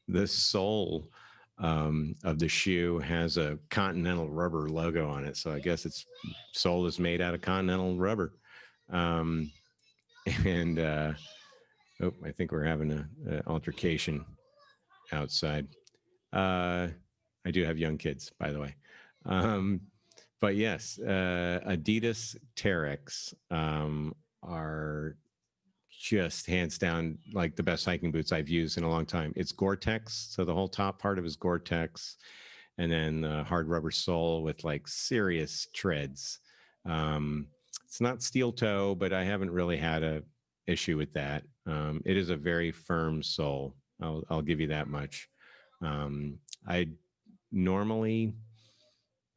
The sole of the shoe has a Continental Rubber logo on it. So I guess its sole is made out of Continental Rubber. And I think we're having an altercation outside. I do have young kids, by the way. But yes, Adidas Terrex are just hands down like the best hiking boots I've used in a long time. It's Gore-Tex, so the whole top part of it is Gore-Tex, and then hard rubber sole with like serious treads. It's not steel toe, but I haven't really had a issue with that. It is a very firm sole. I'll give you that much. I normally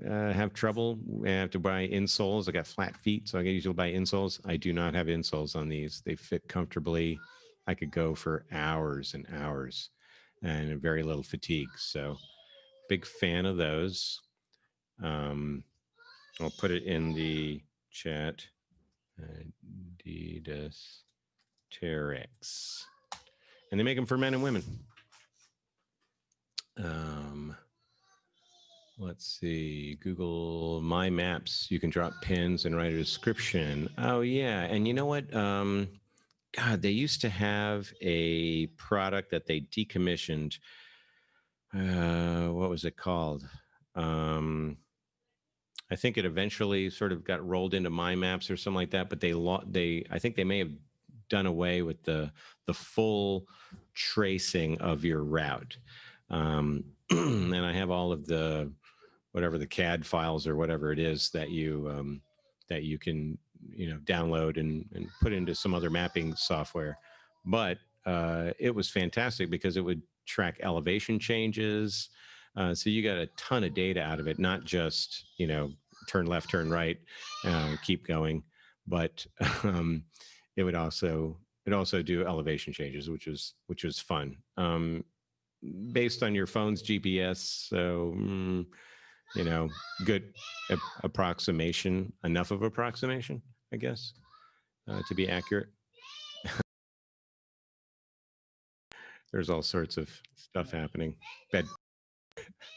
have trouble. I have to buy insoles. I got flat feet, so I usually buy insoles. I do not have insoles on these. They fit comfortably. I could go for hours and hours and very little fatigue. So big fan of those. I'll put it in the chat. Adidas Terrex. And they make them for men and women. Let's see, Google My Maps. You can drop pins and write a description. Oh, yeah. And you know what? God, they used to have a product that they decommissioned. What was it called? I think it eventually sort of got rolled into My Maps or something like that. But I think they may have done away with the full tracing of your route. And I have all of the whatever the CAD files or whatever it is that you can download and put into some other mapping software. But it was fantastic because it would track elevation changes. So you got a ton of data out of it, not just turn left, turn right, keep going, but it would also do elevation changes, which was fun. Based on your phone's GPS, so good approximation, enough of approximation, I guess, to be accurate. There's all sorts of stuff happening,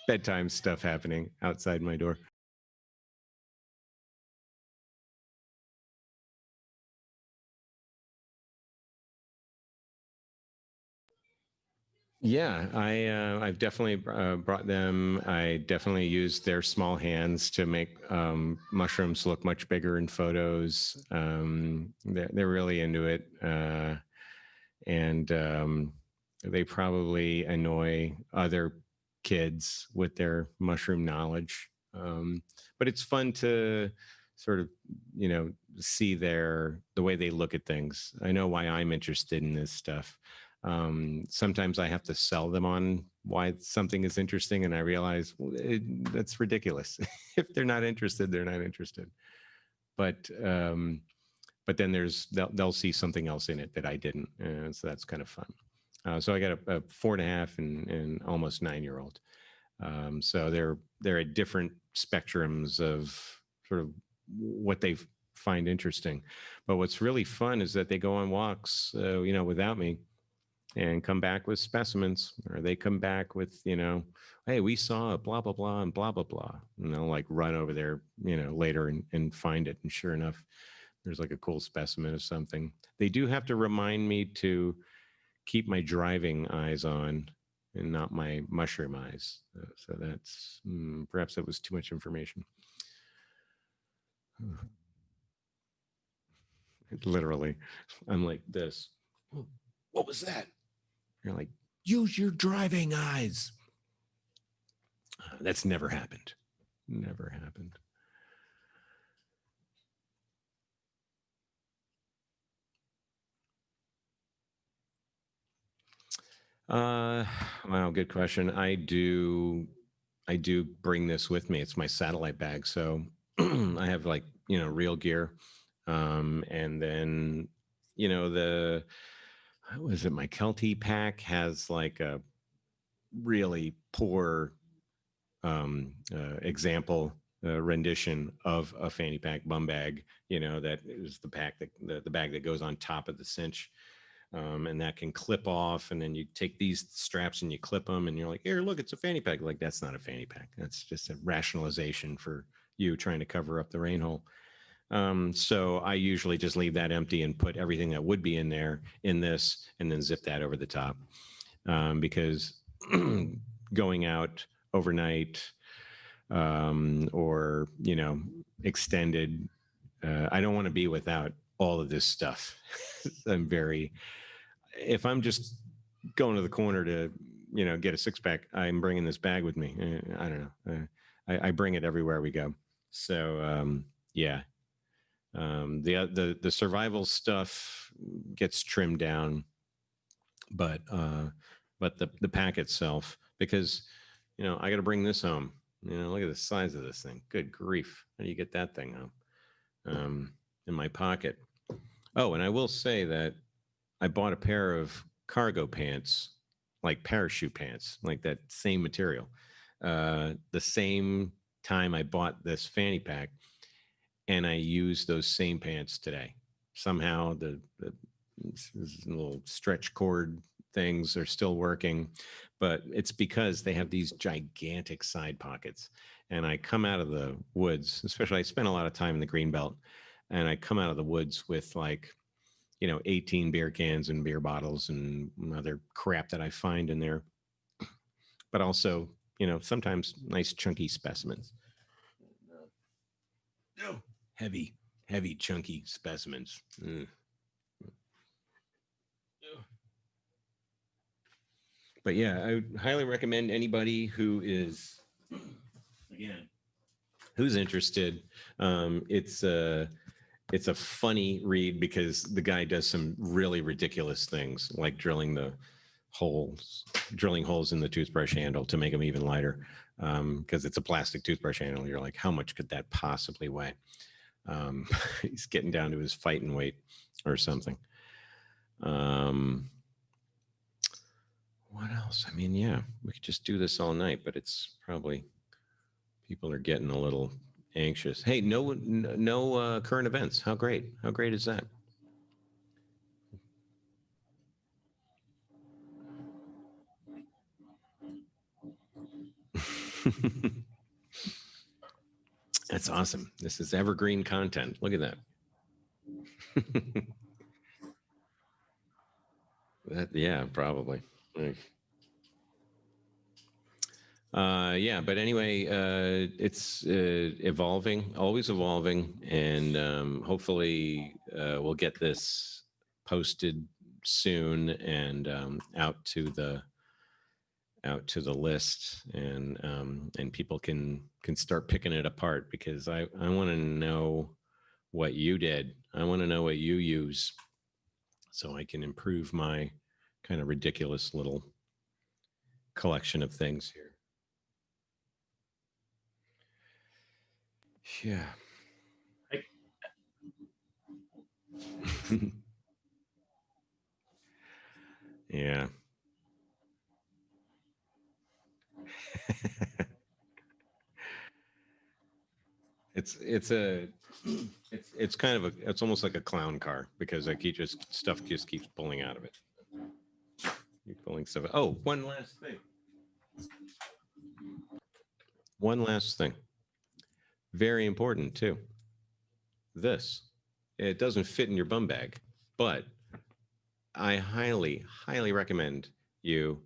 bedtime stuff happening outside my door. Yeah, I've definitely brought them. I definitely used their small hands to make mushrooms look much bigger in photos. They're really into it, and they probably annoy other kids with their mushroom knowledge. But it's fun to sort of see the way they look at things. I know why I'm interested in this stuff. Sometimes I have to sell them on why something is interesting, and I realize that's ridiculous. If they're not interested, they're not interested. But then they'll see something else in it that I didn't, and so that's kind of fun. So I got a 4.5 and almost 9-year-old. So they're at different spectrums of sort of what they find interesting. But what's really fun is that they go on walks, without me, and come back with specimens, or they come back with, hey, we saw a blah, blah, blah, and blah, blah, blah. And they'll like run over there, later and find it. And sure enough, there's like a cool specimen of something. They do have to remind me to keep my driving eyes on and not my mushroom eyes. So that's, perhaps that was too much information. Literally, I'm like this. What was that? You're like, use your driving eyes. That's never happened. Never happened. Wow, good question. I do bring this with me. It's my satellite bag. So I have like, real gear. And then, what was it? My Kelty pack has like a really poor example rendition of a fanny pack bum bag, that is the pack the bag that goes on top of the cinch. And that can clip off, and then you take these straps and you clip them, and you're like, here, look, it's a fanny pack. Like, that's not a fanny pack. That's just a rationalization for you trying to cover up the rain hole. So I usually just leave that empty and put everything that would be in there in this, and then zip that over the top. Because going out overnight, or, extended, I don't want to be without all of this stuff. If I'm just going to the corner to, get a six pack, I'm bringing this bag with me. I don't know. I bring it everywhere we go. So, yeah. The survival stuff gets trimmed down, but the pack itself, because, I got to bring this home. Look at the size of this thing. Good grief. How do you get that thing home? In my pocket. Oh, and I will say that I bought a pair of cargo pants, like parachute pants, like that same material. The same time I bought this fanny pack, and I used those same pants today. Somehow the little stretch cord things are still working, but it's because they have these gigantic side pockets. And I come out of the woods, especially I spent a lot of time in the Greenbelt, and I come out of the woods with like, 18 beer cans and beer bottles and other crap that I find in there. But also, sometimes nice chunky specimens. Heavy, chunky specimens. But yeah, I would highly recommend anybody who is, again, who's interested. It's a funny read because the guy does some really ridiculous things, like drilling holes in the toothbrush handle to make them even lighter. Because it's a plastic toothbrush handle. You're like, how much could that possibly weigh? He's getting down to his fighting weight or something. What else? I mean, yeah, we could just do this all night, but it's probably, people are getting a little anxious. Hey, no current events. How great is that? That's awesome. This is evergreen content. Look at that. Yeah, probably. Yeah, but anyway, it's evolving, always evolving, and hopefully we'll get this posted soon and out to the list, and people can start picking it apart, because I want to know what you did. I want to know what you use, so I can improve my kind of ridiculous little collection of things here. Yeah. Yeah. It's kind of it's almost like a clown car, because like stuff just keeps pulling out of it. You're pulling stuff. Oh, one last thing. One last thing. Very important too. It doesn't fit in your bum bag, but I highly, highly recommend you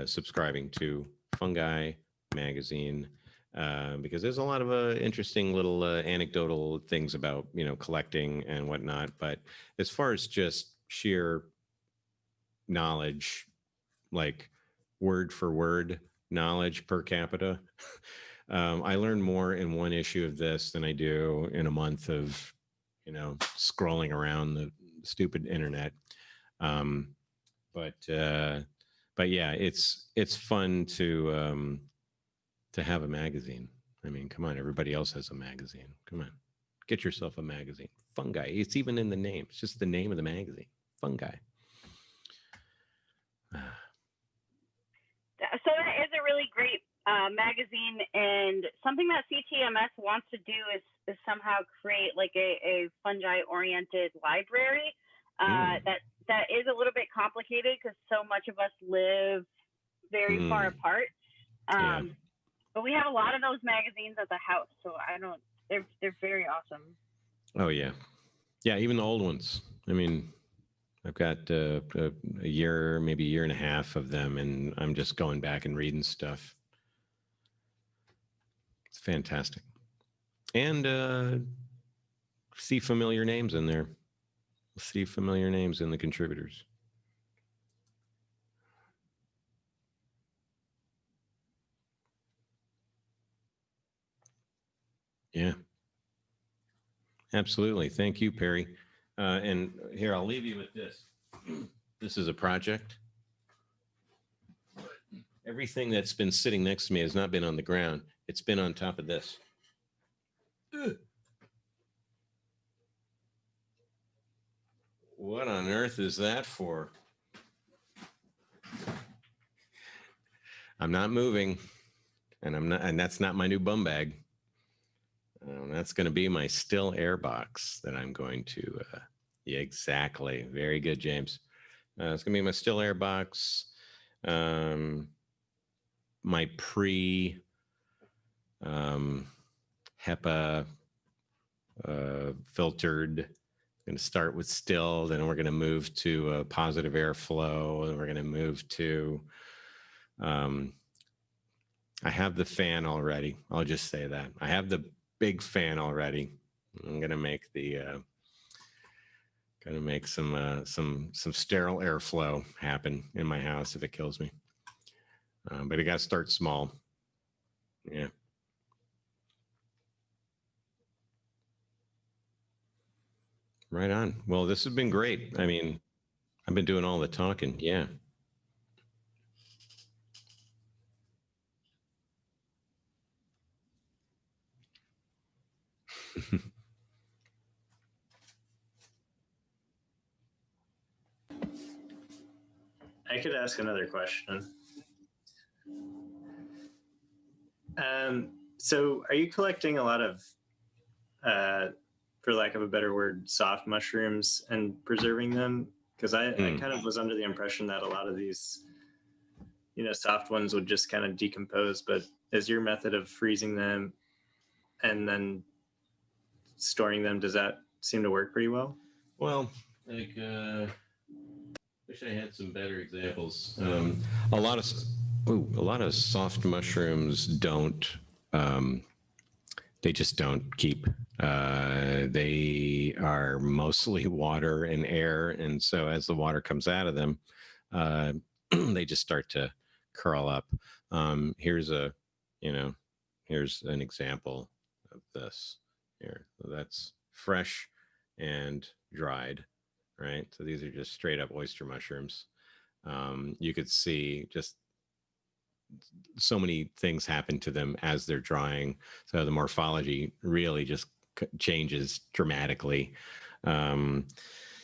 subscribing to Fungi Magazine. because there's a lot of interesting little anecdotal things about, you know, collecting and whatnot. But as far as just sheer knowledge, like word for word knowledge per capita, I learn more in one issue of this than I do in a month of, you know, scrolling around the stupid internet. Um, but yeah, it's fun to have a magazine. I mean, come on, everybody else has a magazine. Come on, get yourself a magazine. Fungi. It's even in the name. It's just the name of the magazine. Fungi.
So that is a really great magazine, and something that CTMS wants to do is somehow create like a fungi oriented library. That is a little bit complicated because so much of us live very far apart.
Yeah.
But we have a lot of those magazines at the house, so they're very awesome.
Oh yeah, yeah. Even the old ones. I mean, I've got a year, maybe a year and a half of them, and I'm just going back and reading stuff. It's fantastic, and see familiar names in there. See familiar names in the contributors. Yeah, absolutely. Thank you, Perry. And here, I'll leave you with this. This is a project. Everything that's been sitting next to me has not been on the ground. It's been on top of this. What on earth is that for? I'm not moving, and that's not my new bum bag. That's going to be my still air box that I'm going to. Yeah, exactly. Very good, James. It's going to be my still air box. My pre HEPA filtered. Going to start with still, then we're going to move to positive airflow, and we're going to move to. I have the fan already. I'll just say that I have the big fan already. I'm going to make some sterile airflow happen in my house if it kills me. But it got to start small. Yeah. Right on. Well, this has been great. I mean, I've been doing all the talking. Yeah.
I could ask another question. So are you collecting a lot of, for lack of a better word, soft mushrooms and preserving them? Because I kind of was under the impression that a lot of these, you know, soft ones would just kind of decompose, but is your method of freezing them and then storing them, does that seem to work pretty well?
Well, like, wish I had some better examples. A lot of soft mushrooms don't. They just don't keep. They are mostly water and air, and so as the water comes out of them, they just start to curl up. Here's an example of this. Here, so that's fresh and dried, right? So these are just straight up oyster mushrooms. You could see just so many things happen to them as they're drying. So the morphology really just changes dramatically.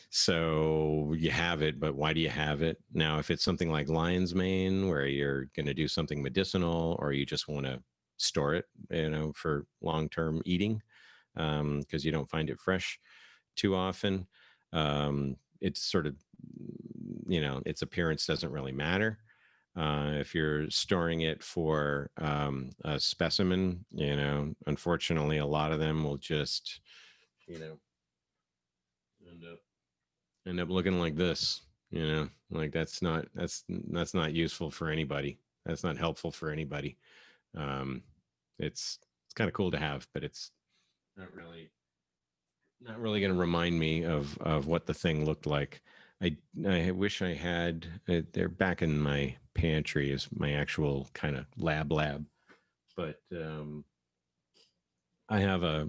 So you have it, but why do you have it? Now, if it's something like lion's mane, where you're going to do something medicinal, or you just want to store it, you know, for long-term eating, because you don't find it fresh too often, it's sort of, you know, its appearance doesn't really matter. If you're storing it for a specimen, you know, unfortunately, a lot of them will just, you know, end up looking like this. You know, like that's not useful for anybody. That's not helpful for anybody. it's kind of cool to have, but it's not really going to remind me of what the thing looked like. I wish I had. They're back in my pantry is my actual kind of lab, but I have a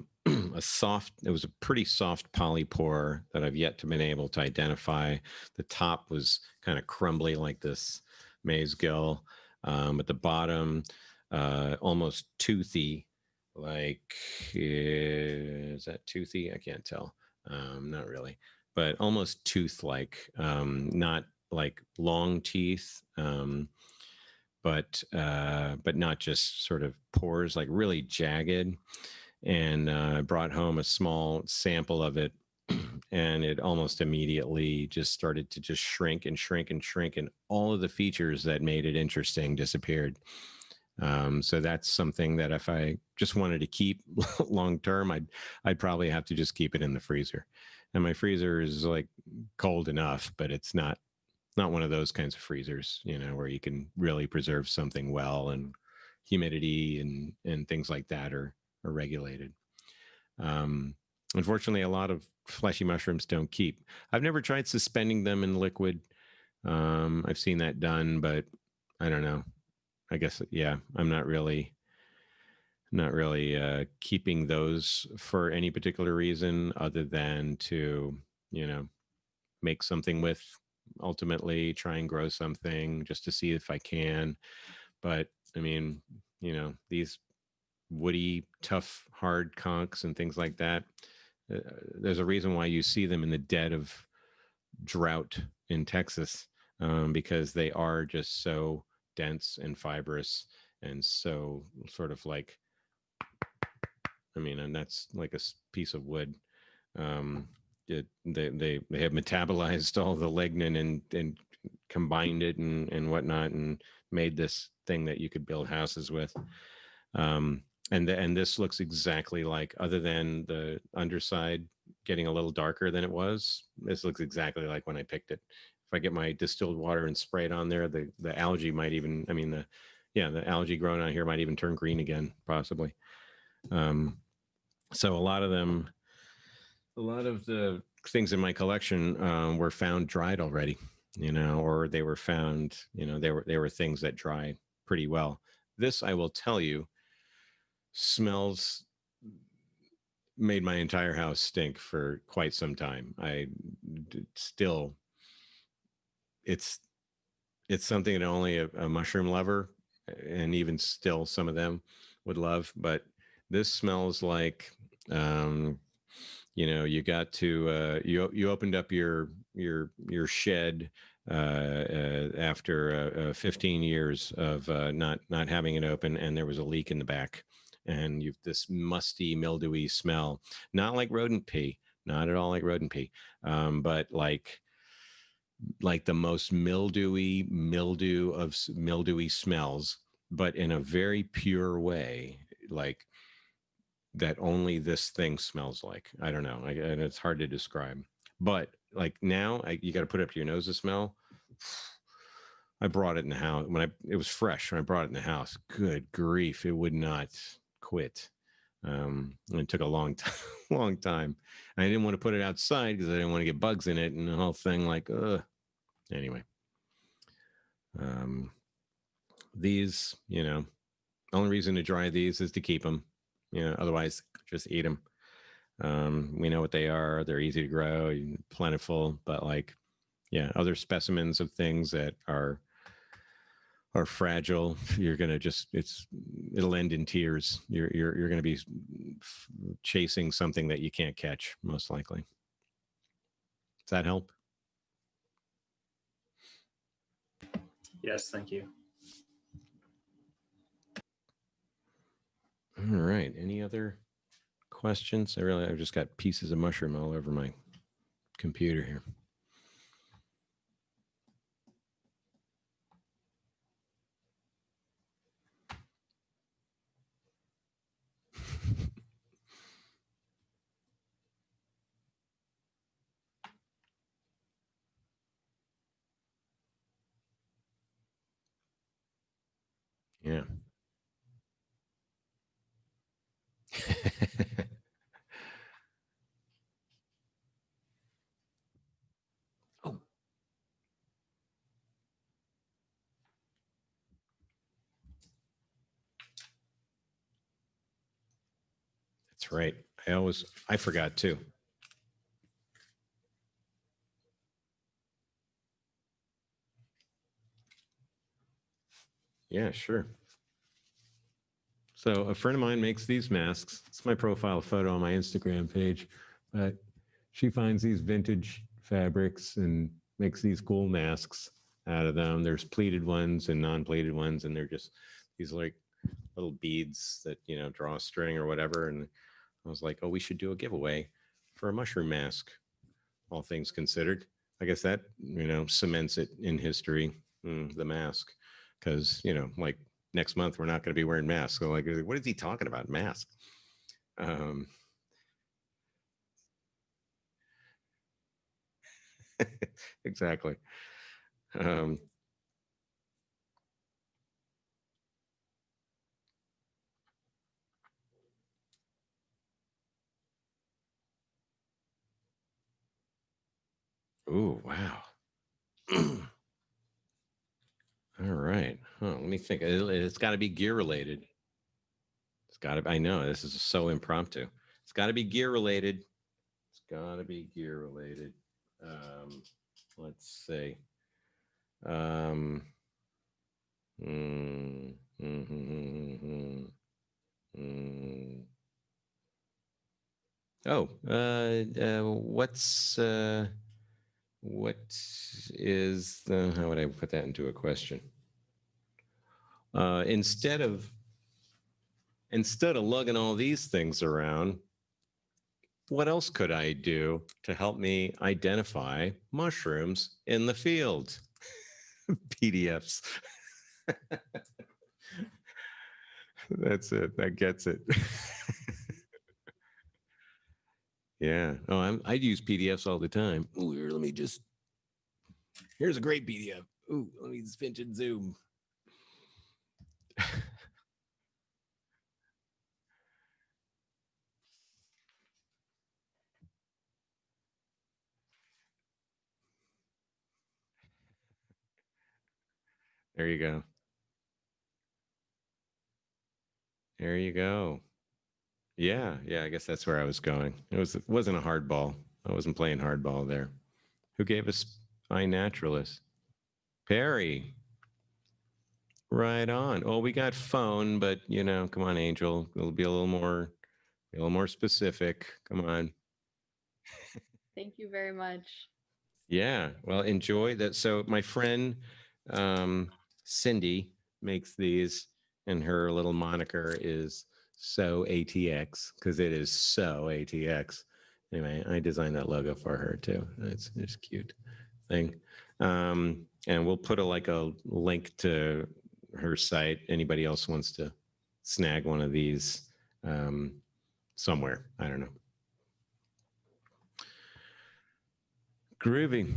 a soft. It was a pretty soft polypore that I've yet to been able to identify. The top was kind of crumbly like this maize gill, at the bottom, almost toothy. Like, is that toothy? I can't tell. Not really, but almost tooth-like. Not like long teeth. But not just sort of pores, like really jagged. And I brought home a small sample of it, and it almost immediately just started to just shrink and shrink and shrink, and all of the features that made it interesting disappeared. So that's something that if I just wanted to keep long term, I'd probably have to just keep it in the freezer. And my freezer is like cold enough, but it's not one of those kinds of freezers, where you can really preserve something well, and humidity and things like that are regulated. Unfortunately, a lot of fleshy mushrooms don't keep. I've never tried suspending them in liquid. I've seen that done, but I don't know. I guess, yeah, I'm not really keeping those for any particular reason other than to, make something with, ultimately try and grow something just to see if I can. But I mean, these woody, tough, hard conchs and things like that. Uh, there's a reason why you see them in the dead of drought in Texas, because they are just so dense and fibrous and so sort of like, and that's like a piece of wood. They have metabolized all the lignin and combined it and whatnot and made this thing that you could build houses with. And this looks exactly like, other than the underside getting a little darker than it was, this looks exactly like when I picked it. If I get my distilled water and spray it on there, the algae might even, the algae growing on here might even turn green again, possibly. So a lot of the things in my collection were found dried already, or they were found, they were things that dry pretty well. This, I will tell you, smells made my entire house stink for quite some time. Still, it's something that only a mushroom lover, and even still some of them would love. But this smells like, you got to you opened up your shed after 15 years of not having it open, and there was a leak in the back, and you've this musty, mildewy smell, not like rodent pee, not at all like rodent pee, but like the most mildewy smells, but in a very pure way, like that only this thing smells like. I don't know, and it's hard to describe. But like now, you got to put it up to your nose to smell. I brought it in the house it was fresh when I brought it in the house. Good grief, it would not quit. And it took a long time, long time. I didn't want to put it outside because I didn't want to get bugs in it and the whole thing. Like, anyway, these, only reason to dry these is to keep them. Otherwise, just eat them. We know what they are. They're easy to grow, plentiful, but like, yeah, other specimens of things that are fragile, you're gonna it'll end in tears. You're gonna be chasing something that you can't catch, most likely. Does that help?
Yes, thank you.
All right. Any other questions? I've just got pieces of mushroom all over my computer here. Yeah. Oh. That's right. I forgot too. Yeah, sure. So a friend of mine makes these masks. It's my profile photo on my Instagram page, but she finds these vintage fabrics and makes these cool masks out of them. There's pleated ones and non-pleated ones, and they're just these like little beads that, you know, draw a string or whatever. And I was like, oh, we should do a giveaway for a mushroom mask, all things considered. I guess that, you know, cements it in history, the mask, because, you know, like next month, we're not going to be wearing masks. So like, what is he talking about? Mask. Exactly. Oh, wow. All right. Let me think. It's got to be gear related. It's got to. I know this is so impromptu. It's got to be gear related. It's got to be gear related. Let's see. Um, mm, mm, mm, mm, mm. Oh, what is the? How would I put that into a question? Instead of lugging all these things around, what else could I do to help me identify mushrooms in the field? PDFs. That's it. That gets it. Yeah. Oh, I use PDFs all the time. Ooh, here, let me just. Here's a great PDF. Ooh, let me just pinch and zoom. There you go. There you go. Yeah, yeah. I guess that's where I was going. It wasn't a hard ball. I wasn't playing hardball there. Who gave us iNaturalist? Perry. Right on. Well, we got phone, but you know, come on, Angel. It'll be a little more specific. Come on.
Thank you very much.
Yeah. Well, enjoy that. So my friend Cindy makes these, and her little moniker is So ATX because it is so ATX. Anyway, I designed that logo for her too. It's cute thing. And we'll put a link to her site. Anybody else wants to snag one of these somewhere? I don't know. Groovy.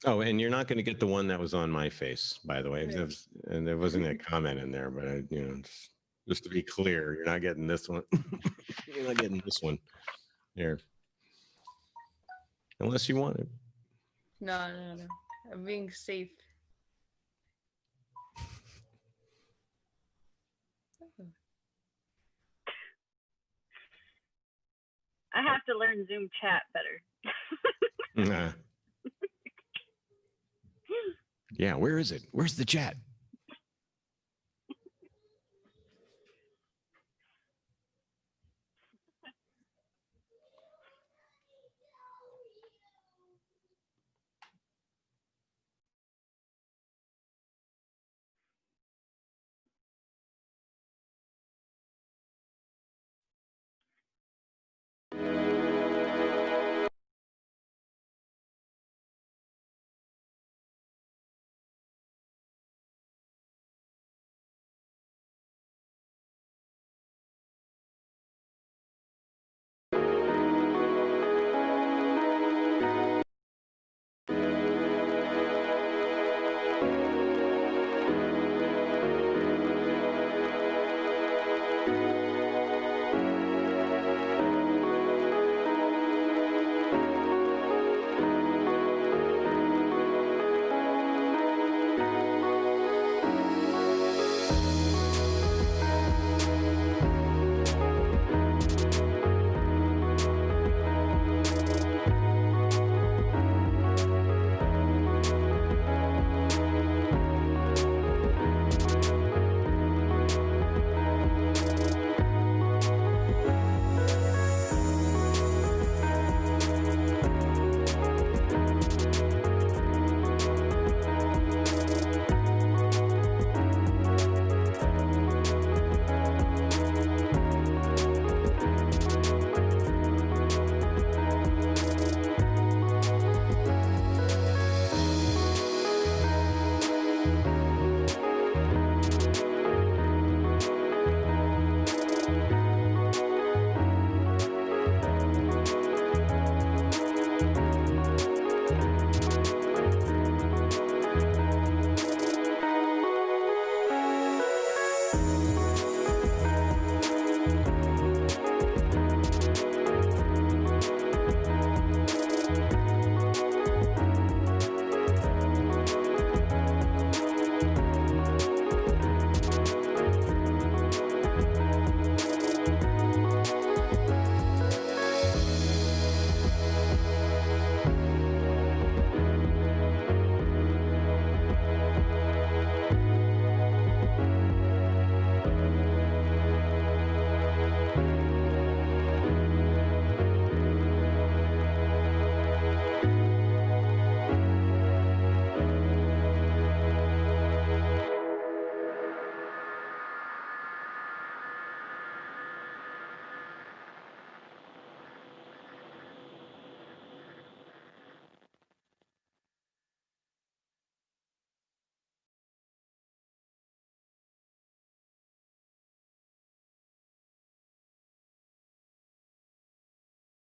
Oh, and you're not going to get the one that was on my face, by the way.
Right.
And there wasn't a comment in there, but just to be clear, you're not getting this one. You're not getting this one here, unless you want it.
No. I'm being safe.
I have to learn Zoom chat better.
Yeah, where is it? Where's the chat?